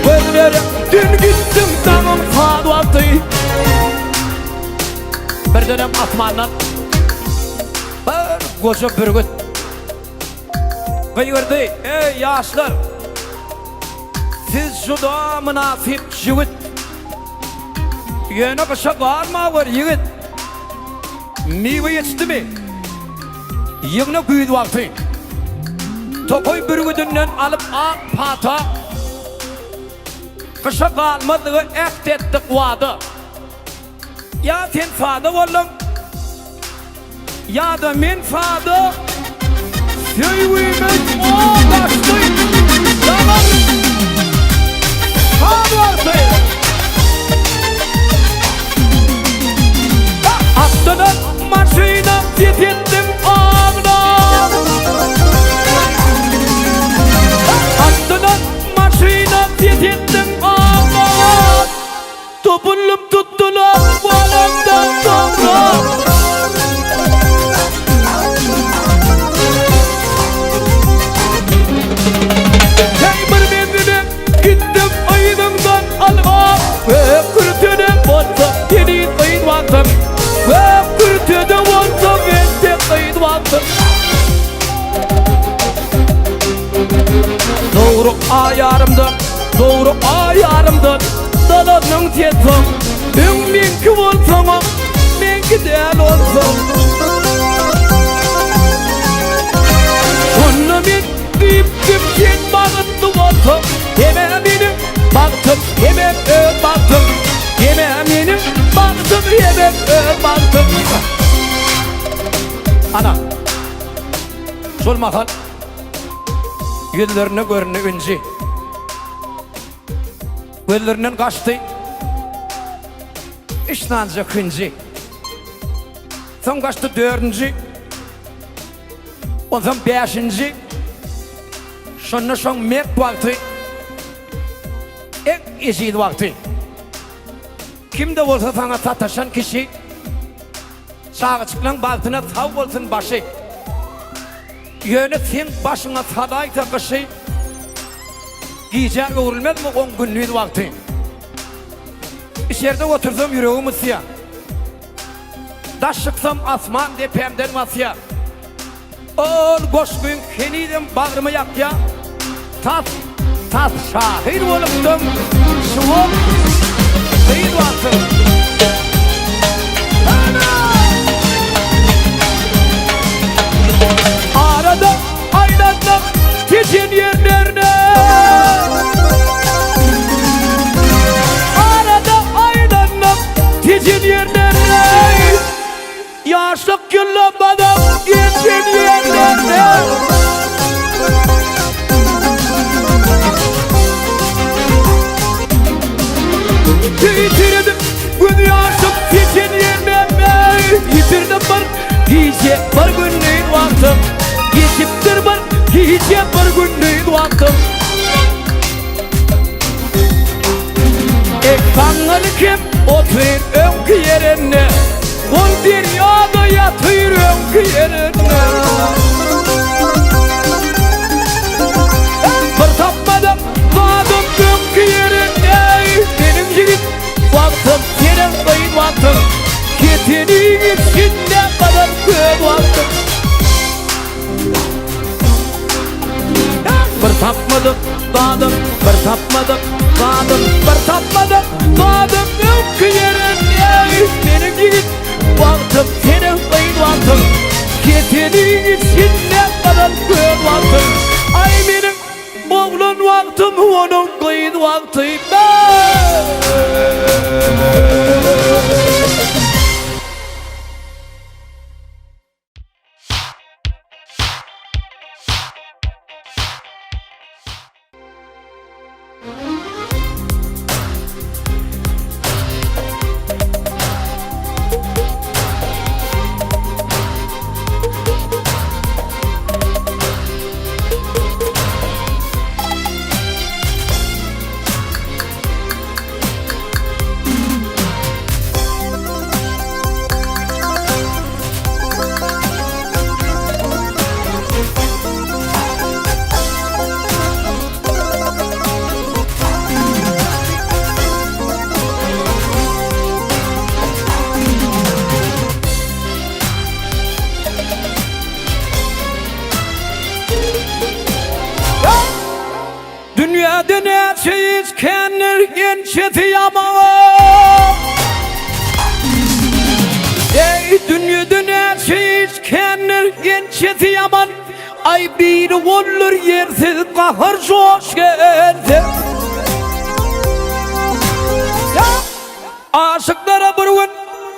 Gözlerimden gittim tamam saat vakti Bir dönem atmandan Bir koca bir gün Kıyırdı, ey yaşlar Siz şu da münasip jüvit Yeni kışa varma var yiğit Mivi yetişti mi? Yığına büyüd vakti Tokoy bir güdünden alıp ak pata Kışa kalmadığı ekt ettik vadı Ya sen fada oğlum Ya da men fada Söylemek ağlaştı Zaman Ağlaştı Attılar maşina Titittim ağına Attılar maşina Titittim ağına Topulup tuttular Balamdan sonra Ve kürtüden olsa yeni kıyın vaktım Ve kürtüden olsa yeni kıyın vaktım Doğru ayarımdan Dalanın tetim Minki olsam Minki del olsam Onu min deyip sen bağıttı olsam Hemen benim baktım hemen baktım Hemen benim baktım hemen baktım Ana Şol mahal Yüzlerine görünü önce Gözlerinden kaçtı İşnancı kıncı Son kaçtı dördüncü Ondan 5. Şunun son mek vakti. En eziyet vakti. Kimde olsa sana sataşan kişi sağa çıkılan baltına tav olsun başı. Yöne sen başına saday takışı. Giyeceğe uğrulmaz mı 10 günlüğün vakti? İçeride otursam yüreğim ısıya. Daş çıksam asman depemden vasıya. Ol boş gün keniydim bağrımı yak ya. Tas şahir oluptum. Şuhum değil vakti. Arada aylandım tecin yerlerine. Arada aylandım tecin yerlerine. Yaşlık yıllamadım geçin yerlerine. Yitirdim gün yaşlık geçin yerlerine. Yitirdim bir gece bir günlüğün vaktim. Geçiptir bir gece bir günlüğün vaktim. Ekranlı kim oturur önkü yerine. Ol dünyada yatır önkü yerine. Bir tapmadım vadım önkü yerine. Benim yigit vaktim senin kayın vaktim. Ketinin içinde kadar köy vaktim. Bir tapmadım vadım, bir tapmadım vadım, bir tapmadım vadım önkü yerine. Benim yigit vaktim senin kayın vaktim. Ketinin içinde kadar köy vaktim. Ay benim oğlun vaktim, onun kayın vaktim. Dünyada ne şey kendir gençeti yamağı. Ey dünyada ne şey kendir gençeti yaman. Ay bir olur yersiz kahır joş geldi.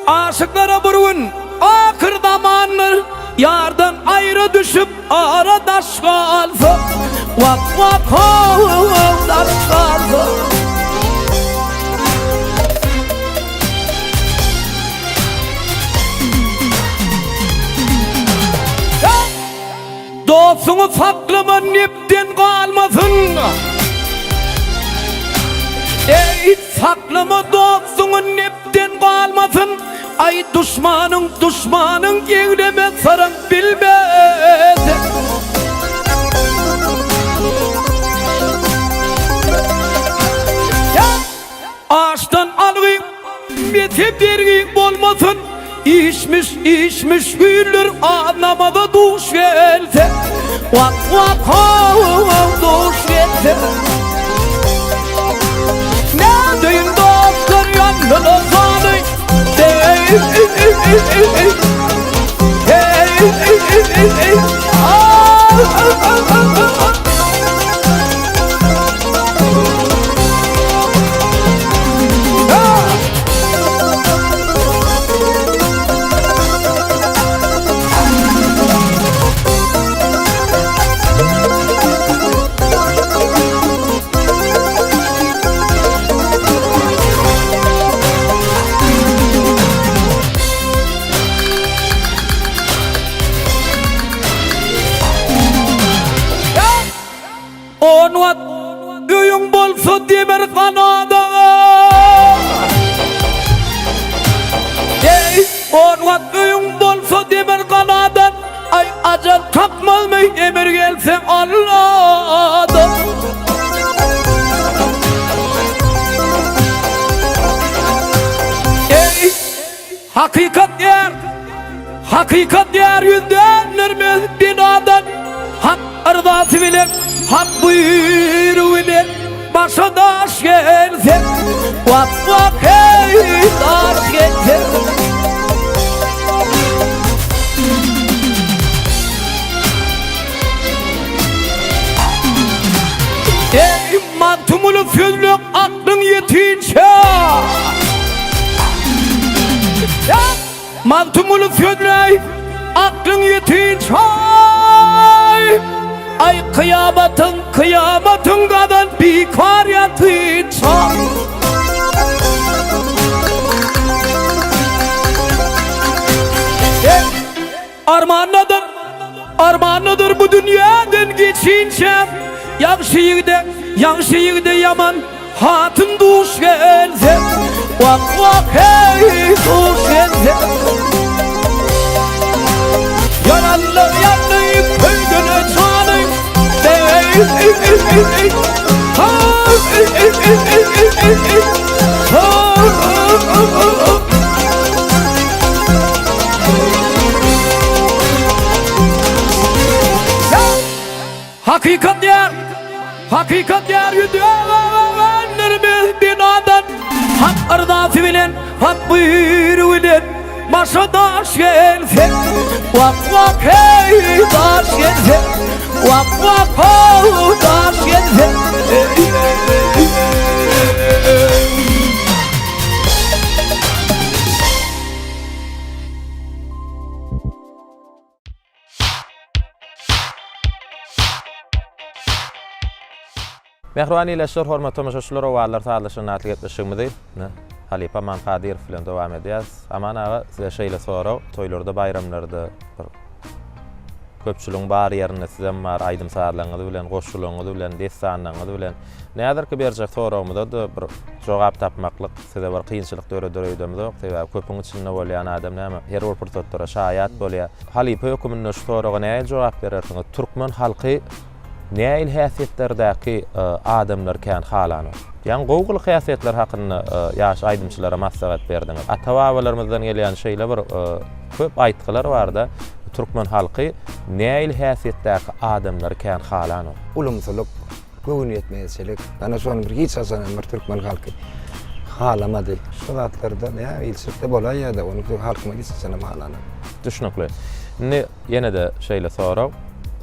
Aşıklara burun akır damanlar. Yardan ayrı düşüp aradaş kalsa. Vak vak ho daş kalsa. Dostunu saklama nepten kalmasın. Ey saklama dostunu nepten kalmasın. Ay düşmanın geyleme sarın bilmez. Ağaçtan alayım beti bir olmasın. İşmiş hüller anlamada duş gelse. Vak vak ho duş gelse. Ne deyin doktor yanına zanı. onwat öyün bolsa demir kanada. Ey onwat öyün bolsa demir kanadan, ay ajal takmalmay emir gelse Allah'dan. Ey hakikat yer yüzdenlermez binadan, hak ardası bilen, hak buyruğu bilen, başa daş gelse, vak vak hey daş gelse. Ey mantumulu sözlük aklın yetince, mantumulu sözlük aklın yetince, ay kıyamatın kadar bir kar yatınca. Armağanıdır bu dünyadan geçince, Yanşı yigde yaman hatın duş gelse, vak vak hey duş gelse. Yananlar yanlayıp köydüne çağlayıp, hakikat yer yüzdenlermez binadan, hak ardası bilen, hak buyruğu bilen, başa daş gelse, vak vak hey daş gelse, vak vak ho daş gelse. Mehruani ileşler, hormat tomaşaçylar, owalar taýlaşyny atlyk etmişigmizi. Halipa Mankadir bilen dowam edýäs. Aman aga size şeýle sorag, toýlarda, bayramlarda bir köpçüligiň bar ýerine sizem bar aýdym saarlaňyzy bilen, goşulaňyzy bilen, dessanlaňyzy bilen näder ki berjek soragymyzda da bir jogap tapmaklyk size bir kynçylyk döredýärmiz ok. Sebäbi köpüň içinde bolýan adam näme her bir pursatlara şaýat bolýar. Halipa hökümine şu soraga näme jogap berersiňiz? Türkmen halky näil häsiyetlerdäki adamlar kän halanır? Yani Google häsiýetler hakyny ýaş aýdymçylara maslahat berdiňiz. Ata-babalarymyzdan gelýän şeýle bir köp aýtgylar barda. Türkmen halky näil häsiýetdäki adamlar kän halanır? Ulumsuluk, göwniyetmeýçilik. Ana şonu bir hiç asanan bir Türkmen halky halamady. Şu zatlarda näme ilsipde bolay ýa-da onu halkyma hiç asanan halanır. Düşnükli. Ýene-de şeýle sorag.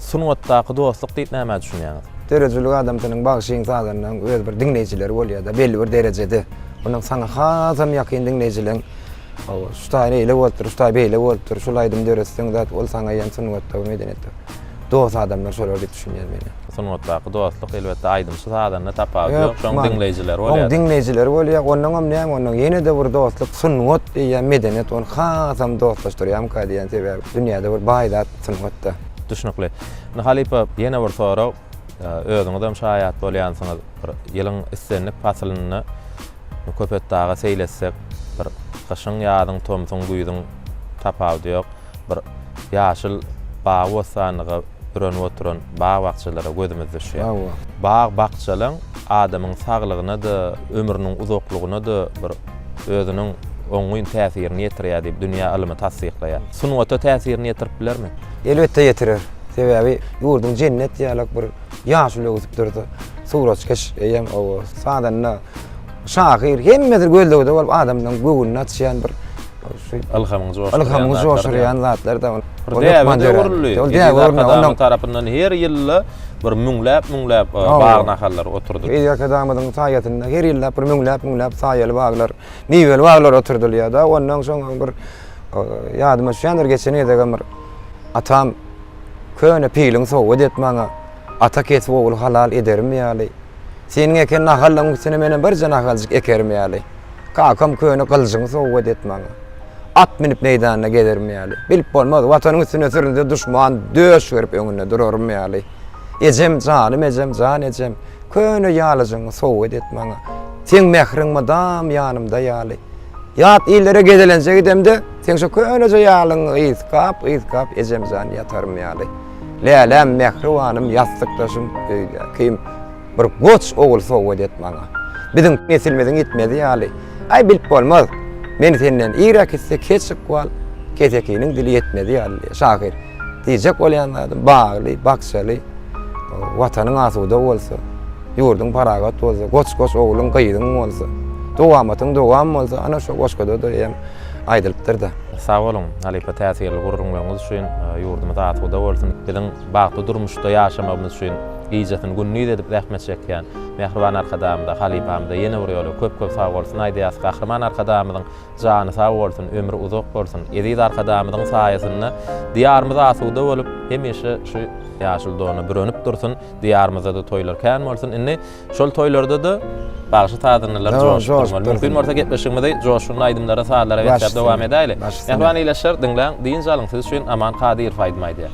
Sunwatdaky dostluk diýip näme düşünýäňiz? Derejeli adamtynyň bagşyň saganyň öz bir dinleýijileri bolýar-da, belli bir derejede. Onuň saňa hasam ýakyn dinleýijileň şu taýy ele boldur, şu taýy beýle boldur, şulaýdym döretseň zat ol saňa ýan sunwatda medeniyetde. Dost adamlar şolar diýip düşünýär meni. Sunwatdaky dostluk elbetde aýdymsy sadanyny tapady ýok, şoň dinleýijileri bolýar. Onuň dinleýijileri bolýar, onuň hem näme onuň ýene-de bir dostluk, sunwat diýen medeniyet onu hasam dostlaşdyrýar diýen sebäbi dünýäde bir baýdat sunwatda. Düşnükli. Halipa ýene bir sorag, özüňizem şaýat bolýansyňyz, bir ýylyň islenlik fasylyny köpetdaga seýletsek, bir gyşyň ýazyň tomsuň duýdyň tapawdy ýok, bir ýaşyl baý bosanyga bürenip oturan baý bakçylara gözümiz düşýär. Baý bakçylaryň adamyň saglygyna da, ömrüniň uzaklygyna da bir özüniň oňuň täsirini ýetirýär diýip dünýä ilmi tasdikleýär. Sunwata täsirini ýetirip bilermi? Elbetde ýetirer. Sebäbi ýurdun cennet ýalak bir ýaşyl öwüp durdy. Suwraçkeş eýem o sadanyna şahyr hemmedir gözlegide bolup adamdan göwünü atýan bir Alhamyň joşurýan zatlar da ondan tarapyndan her ýyly bir müňläp bagyna hallar oturdy. Ýa-da adamyň saýatynda her ýyl bir müňläp saýaly baglar, niwel baglar oturdylýar da ondan soň bir ýadyma şeýler geçeni degen bir atam köne piling sowy detmaňa ata kesip ogul halal edermi ýaly. Senin eken nahallaň üstüne menen bir jana halzyk ekermi ýaly. Kakam köne gylsyň sowy detmaňa. At minip meýdanyna gelermi ýaly. Bilip bolmaz, watanyň üstüne süründe düşman döş berip öňünde durarmy ýaly. Ecem canım ecem can ecem. Köne ýalyjyň sowy etmeňe. Sen mehriň madam ýanymda ýaly. Yat illere gedelense gidemde sen şu köneje ýalyň iskap ecem can ýatarym ýaly. Lälem mehriwanym ýastykdaşym kim bir goç ogul sowy etmeňe. Bizim nesilmeden gitmedi ýaly. Ay bilip bolmaz. Men senden irak etse keçip bol. Ketekiniň dili yetmedi ýaly. Şahir. Diýjek bolýanlardan bagly, bakşaly. Watanyň asuda bolsa, ýurdun paragat bolsa, goç ogluň gyýdyň bolsa, dowamatyň dowam bolsa, ana şo goçkada da hem aýdylypdyr da. Sağ olun, Halipa täsirli gurrunmagyňyz üçin, ýurdumyza asuda bolsun, biziň bagty durmuşda ýaşamagymyz üçin iýjatyn günnüýt edip rahmet çekýän mehriban arkadamda, Halipamda ýene bir ýoly köp sag bolsun, aýdýas gahrman arkadamyň jany sag bolsun, ömri uzak bolsun. Edid arkadamyň saýasynda diýarymyza asuda bolup hemişe şu ýaşyl donu bürönüp dursun, diýarymyza da toýlar kän bolsun. Indi şol toýlarda da bagşy tadynylar joşdurmaly. Mümkin bolsa gepleşigmede joşuny aýdymlara saatlara geçip dowam edäýli. Mehriban iýleşer diňläň diýin jalyň siz üçin aman Kadir faýdamaýdy.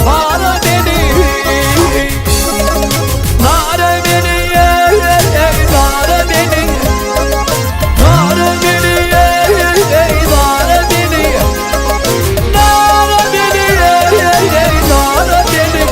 Nara beni Nara beni Nara beni Nara beni Nara beni Nara beni Nara beni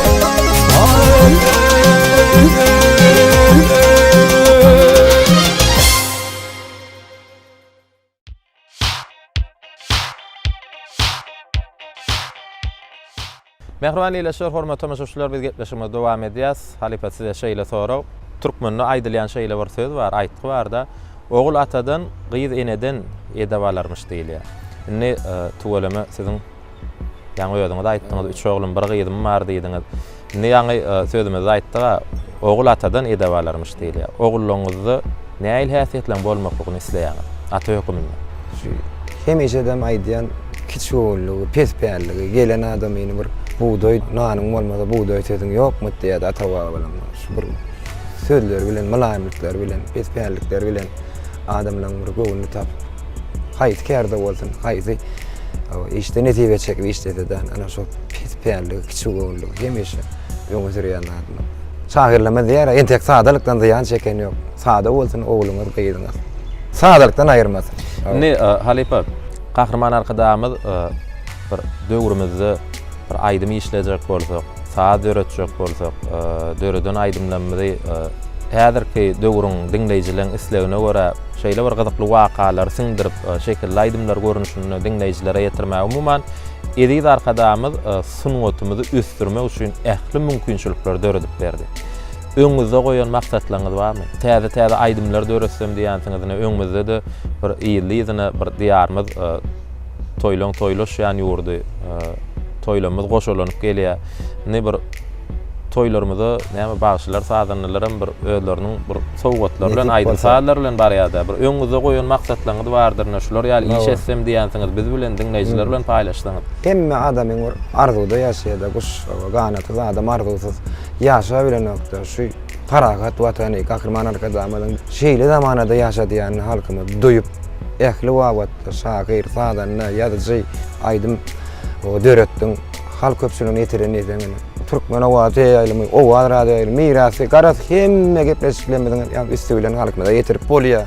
Mehriban ýylaşlar, hormat tamaşaçylar, biz gepleşime dowam edýäs. Halipa size şeýle soraw. Türkmenni aýdylýan şeýle bir söz bar, aýtgy bar da, ogul atadan, gyz eneden edebalarmış diýilýär. Indi tuwalama sizin ýa-ni öýüňizde aýtdyňyz, 3 oglum, 1 gyzym bar diýdiňiz. Indi ýa-ni sözümizde aýtdyga, ogul atadan edebalarmış diýilýär. Ogulluňyzdy näil häsiýetlen bolmaklygyny isleýäňiz? Ata höküminde. Hemişedem aýdýan kiçoğulluğu, pesperligi, gelen adamyny bir buğday, nanyň bolmasa buğday sözüň ýokmy diýýär atawa bilen. Şu bir sözler bilen, malaýymlyklar bilen, pesperlikler bilen adamlaryň bir göwnüni tap. Haýsy kärde bolsun, haýsy işte netibe çekip işlediden ana şu pesperligi, kiçoğulluğu hemişe ýöňe sürýän adam. Şahirleme diýär, entek sadalykdan ziýan çeken ýok. Sada bolsun ogluňyz, gyzyňyz. Sadalykdan aýyrmasyn. Indi Halipa Kahraman arkadaşımız bir döwrümizde bir aýdym işlejek bolsak, saat öğretjek bolsak, döwreden aýdymlanmady häzirki döwrüň dinleýijilerin islegine görä şeýle bir gyzykly wakalar syňdyryp şekilli aýdymlar görnüşini dinleýijilere ýetirmäge umuman ediz arkadaşymız sungatymyzy üstürmek üçin ähli mümkinçilikler döredip berdi. Öňüňizde goýan maksatlaryňyz barmy? Täze aýdymlar döresem diýänsiňizne öňüňizde de bir iýilliýine bir diýarymyz toýloş ýany ýurdy. Toýlamyz goşulanyp gelýär. Ne bir toýlarymyzy näme bagşylar sadanlaryň bir özleriniň bir sowgatlary bilen aýdym saatlar bilen barýarda. Bir öňüňizde goýan maksatlaryňyz bardyr. Şular ýaly iş etsem diýänsiňiz biz bilen dinleýijiler bilen paýlaşdyňyz. Hemme adamyň bir arzuda ýaşaýar, guş ganaty adam arzusyz ýaşa bilenokda şu paragat watany Kahraman arkadaşymyň şeýle zamanada ýaşadýan halkymy doýup ähli wagtda şahyr sadanna ýa-da aýdym o döretdiň halk köpçüligini ýetiren edeni. Türkmen owaty ýalymy, owat radio mirasy, garas hemme gepleşiklemeden ýa istibilen halkymyza ýetirip bolýar.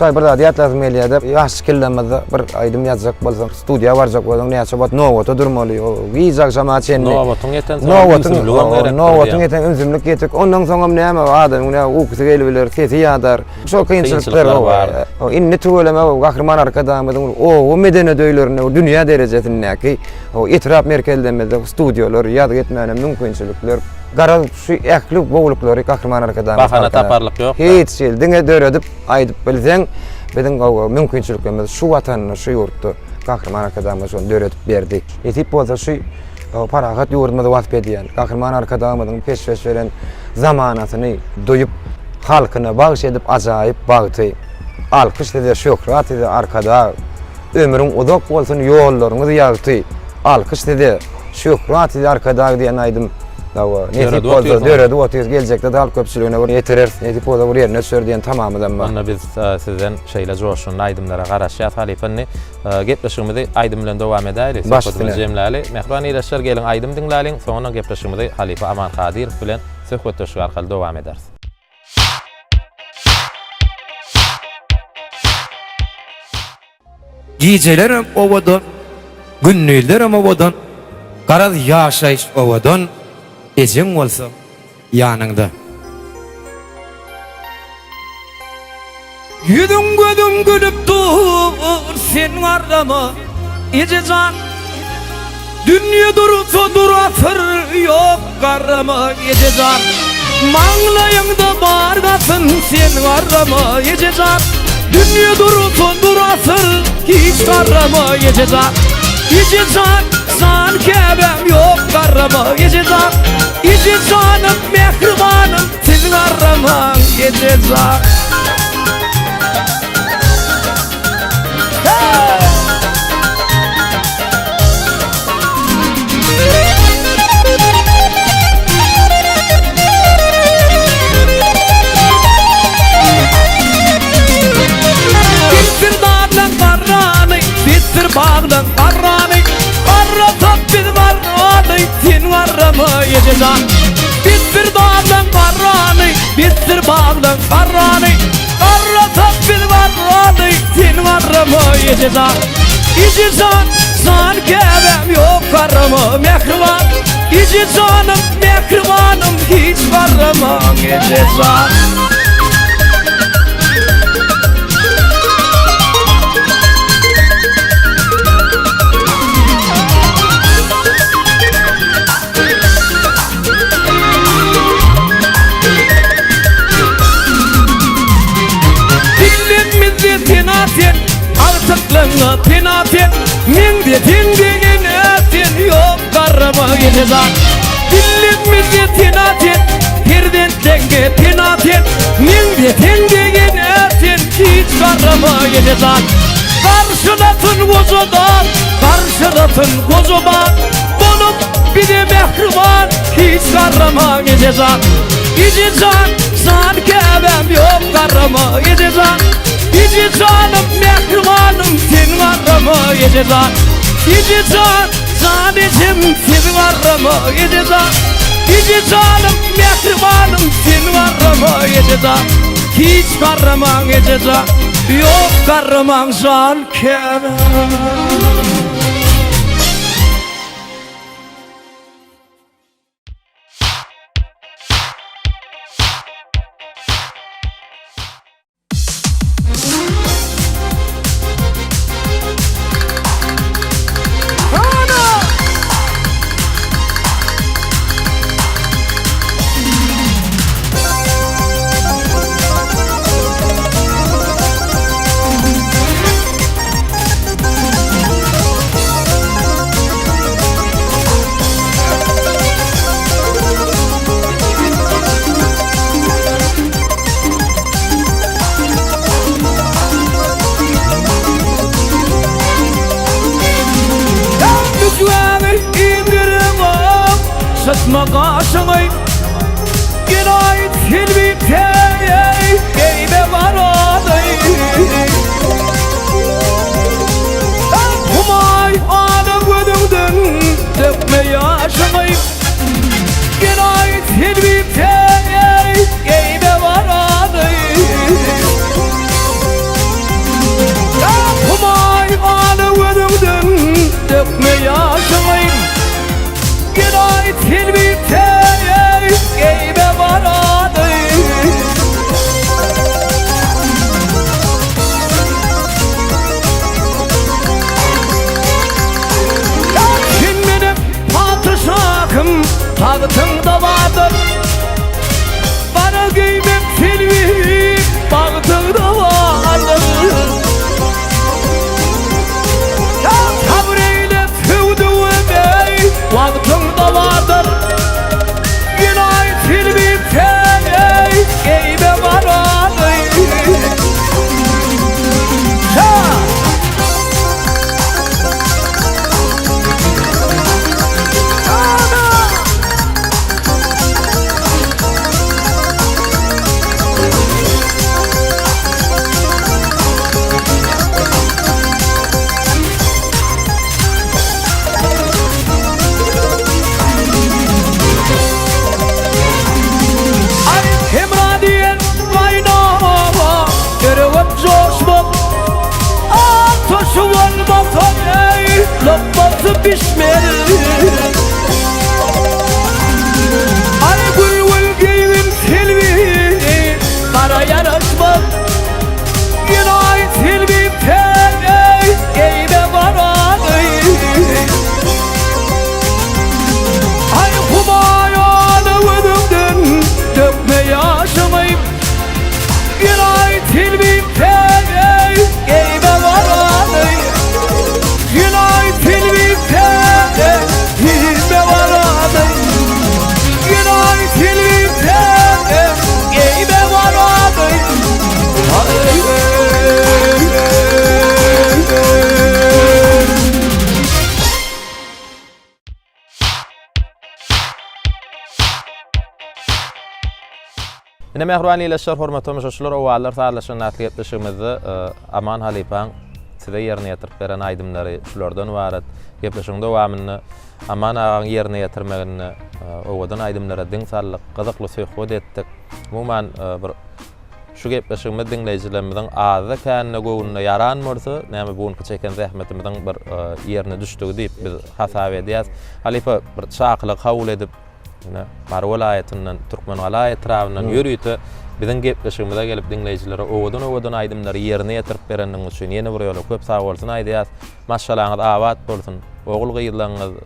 Şaý bir zat ýatlazyp gelýär, ýaşy killemizde bir aýdym ýazjak bolsa, studiýa barjak bolsa, näçe wagt nowata durmaly, o gyjak jamaat çenli. Nowatyň ýeten Nowatyň ýeten üzümlik ýetek. Ondan soňra näme adam, näme uksy gelbiler, sesi ýadar. Şo kynçylyklar bar. O inni tuweleme Kahraman arkadaşymyň o medeni döýlerini, o dünýä derejesindäki o etrap merkezlerinde studiýalar ýadyk etmäne mümkinçilikler. Garal şu ähli bowluklary Kahraman arkadaşymyň. Bahana taparlyk ýok. Hiç şeýle diňe döredip aýdyp bilseň, biziň mümkinçiliklerimiz şu watanyny, şu ýurtdy Kahraman arkadaşymyz şonu döredip berdi. Etip bolsa şu paragat ýurdymyzy wasp edýän Kahraman arkadaşymyň peşweş beren zamanasyny doýup halkyna bagş edip ajaýyp bagty. Alkyş edýär, şöhret edýär arkada. Ömrüň uzak bolsun, ýollaryňyz ýagty. Alkyş edýär, şöhret edýär arkada diýen aýdym. Netip bolsa döredip otyr geljekde halk köpçüligine ýetirer. Netip bolsa bu ýerine sördiýän tamamydan bar. Onda biz sizden şeýle joşun aýdymlara garaşýar Halipany gepleşigimizi aýdym bilen dowam edäris. Sohbetimiz jemläli. Mehriban ýylaşlar geliň aýdym dinläliň, soňra gepleşigimizi Halipa Aman Kadyrow bilen söhbetleşik arkaly dowam ederiz. Gijelerim owadan, günnülerim owadan, garaz ýaşaýyş owadan, ejeň bolsa ýanyňda. Yüzüm gözüm gülüp dur sen arama Ececan Dünya dursa durasır yok karama Ececan Mağlayında bargasın sen arama Ececan Dünya dursa durasır hiç karama Ececan Ececan san kebem yok karama Ececan Ececanım mehribanım sen arama Ececan Bittir dağdan qarrany, bittir bağdan qarrany Karratak biz varranı Tin varramı yecezan Bittir dağdan karranı Bittir bağdan karranı Karratak biz varranı Tin varramı yecezan İci can san kebem yok karramı mehriban İci canım mehribanım hiç varramı yecezan Tinatin, artıklığına tinatin Mindi tindigin etin yok karama gidezan Dilimizi tinatin, pirdin denge tinatin Mindi tindigin etin hiç karama gidezan Karşıdatın kozudan, karşıdatın kozudan Bulup bir de mehriban hiç karama gidezan İci can, san kebem yok karama gidezan İci canım mehribanım sen varramı yedezan İci can sadecim sen varramı yedezan İci canım mehribanım sen varramı yedezan Hiç karraman yedezan yok karraman can kebem Satma kaşını Girayet hilmi teyey Geybe varadı Humay anı gödündün Dökme yaşını Girayet hilmi teyey Geybe varadı Humay anı gödündün Dökme yaşını Günay tilbi teyey geybe varadı Kim benim padişahım Tağıtında vardır Bana giymem tilbi Bağıtında vardır Sabreyle tüvdüğüme Vakıtında vardır Günay tilbi teyey Geybe varadı Lokması pişmeli Ay gülgül giydim tilbi Kara yaraşmaz Günay tilbi teyey Geybe varadı Ay humayanı vıdımdın Dökme yaşımı Günay tilbi teyey Geybe varadı Günay tilbi teyey Geybe varadı Günay tilbi teyey Geybe varadı Yine mehruani ile şer hormatı müşaşlar o ağlar sağlaşan atli yapışımızı Aman Halipan size ýerine ýetirip beren aýdymlary şulardan ibaret. Gepleşiň dowamyny aman agyň ýerine ýetirmegini owadan aýdymlara diň sallyk, gyzykly söhbet etdik. Umuman bir şu gepleşigimi dinleýijilerimizden aza känne gowunyna yaranmasa, näme buňky çeken zähmetimizden bir ýerine düşdigi diýip biz hasap edýäs. Halipa bir çaklyk kabul edip, Mar welaýatynyň Türkmen welaýat trawynyň ýürüýti biziň gepleşigimizde gelip dinleýijilere owadan aýdymlary ýerine ýetirip bereniň üçin ýene bir ýola köp sag bolsun aýdýas. Maşalaňyz awat bolsun. Ogul gyýylaňyz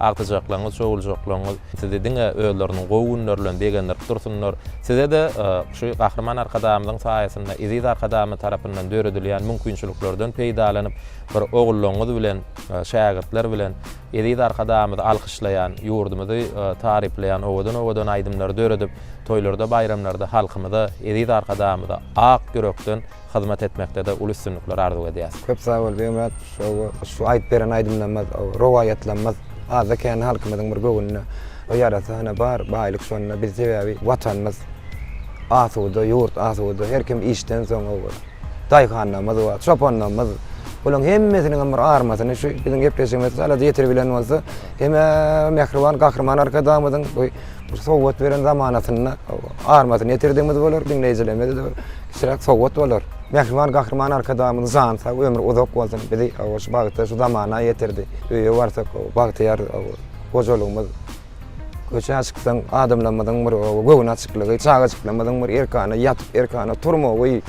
agtyjaklaryňyz, şowuljaklaryňyz, size diňe öýleriniň gowunlar bilen degenler dursunlar. Size de şu gahrman arkadamyň saýasynda Eziz arkadamy tarapyndan döredilýän mümkinçiliklerden peýdalanyp bir ogullaňyz bilen, şägirdler bilen Eziz arkadamy alkyşlaýan, ýurdumuzy taripleýän owadan aýdymlar döredip, toýlarda, bayramlarda halkymyza Eziz arkadamy ak yürekden hyzmat etmekde de ulysynlyklar arzu edýär. Köp sag bol beýmet şu aýdyp beren aýdymlanmaz, rowaýatlanmaz. Aza kän halkymyzyň bir gowunyna o ýarasyna bar, baýlyk şonuna biz sebäbi watanymyz asuda, ýurt asuda, her kim işden soň olar. Daýhannamyz bar, çopannamyz. Bulan hemmesiniň bir armasyny şu biziň gepleşigimiz sala ýetir bilen bolsa, hemme mehriban gahrman arkadamyzyň bu sowgat beren zamanasyna armasyny ýetirdiňimiz bolar, dinleýijilerimiz de kişirak sowgat bolar. Mehriban gahrman arkadamyň zansa ömür uzak bolsun, bizi şu bagtda şu zamana ýetirdi. Öýe barsak bagty ýar gojolugymyz köçe açyksaň adamlamadan bir gowun açyklygy, çağa açyklamadaň bir erkana ýatyp erkana turmagy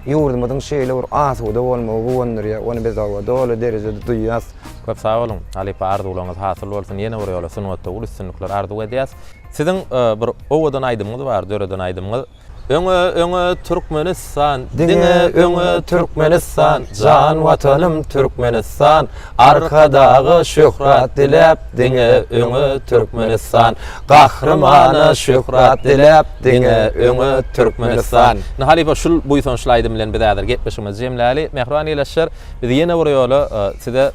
ýurdumyň şeýle bir asuda bolmagy gowundyr ýa, ony biz dowla derejede duýýas. Köp sag bolun. Halipa arzuwlaryňyz hasyl bolsun. Ýene bir ýola sunwatda ulysynlyklar arzu edýäs. Siziň bir owadan aýdymyňyz bar, döredan aýdymyňyz. Öňe Türkmenistan, diňe öňe Türkmenistan, jan watanym Türkmenistan, arkadagy şöhrat dilep, diňe öňe Türkmenistan, gahrymana şöhrat dilep, diňe öňe Türkmenistan. Halipa şul buýsan şulaýdym bilen bidadir gepleşigimiz jemläli. Mehriban ýeleşir. Biz ýene bir ýola size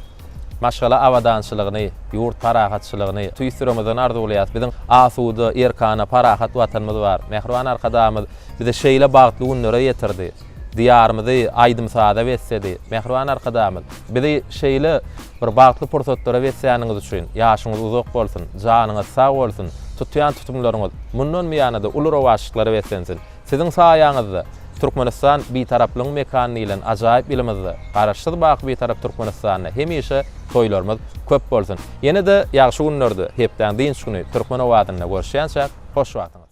maşgala awadançylygyny, ýurt parahatçylygyny tüýsüremeden arzu bolýar. Biziň asuda, erkana, parahat watanymyz bar. Mehriban arkadamyz bize şeýle bagtly günlere ýetirdi. Diýarymyzy aýdymsada wetsedi. Mehriban arkadamyz bizi şeýle bir bagtly pursatlara wetsääniňiz üçin ýaşyňyz uzak bolsun, janyňyz sag bolsun, tutýan tutumlaryňyz mundan miýanada uly waşyklary wetsensin. Siziň saýaňyzda Türkmenistan bir taraplyň mekany bilen ajaýyp bilimizde garaşsyz bak bir tarap Türkmenistanyna hemişe toýlarymyz köp bolsun. Ýene de ýagşy günlerde hepden diňç güni Türkmen owadyna görüşýänçä hoş wagtyňyz.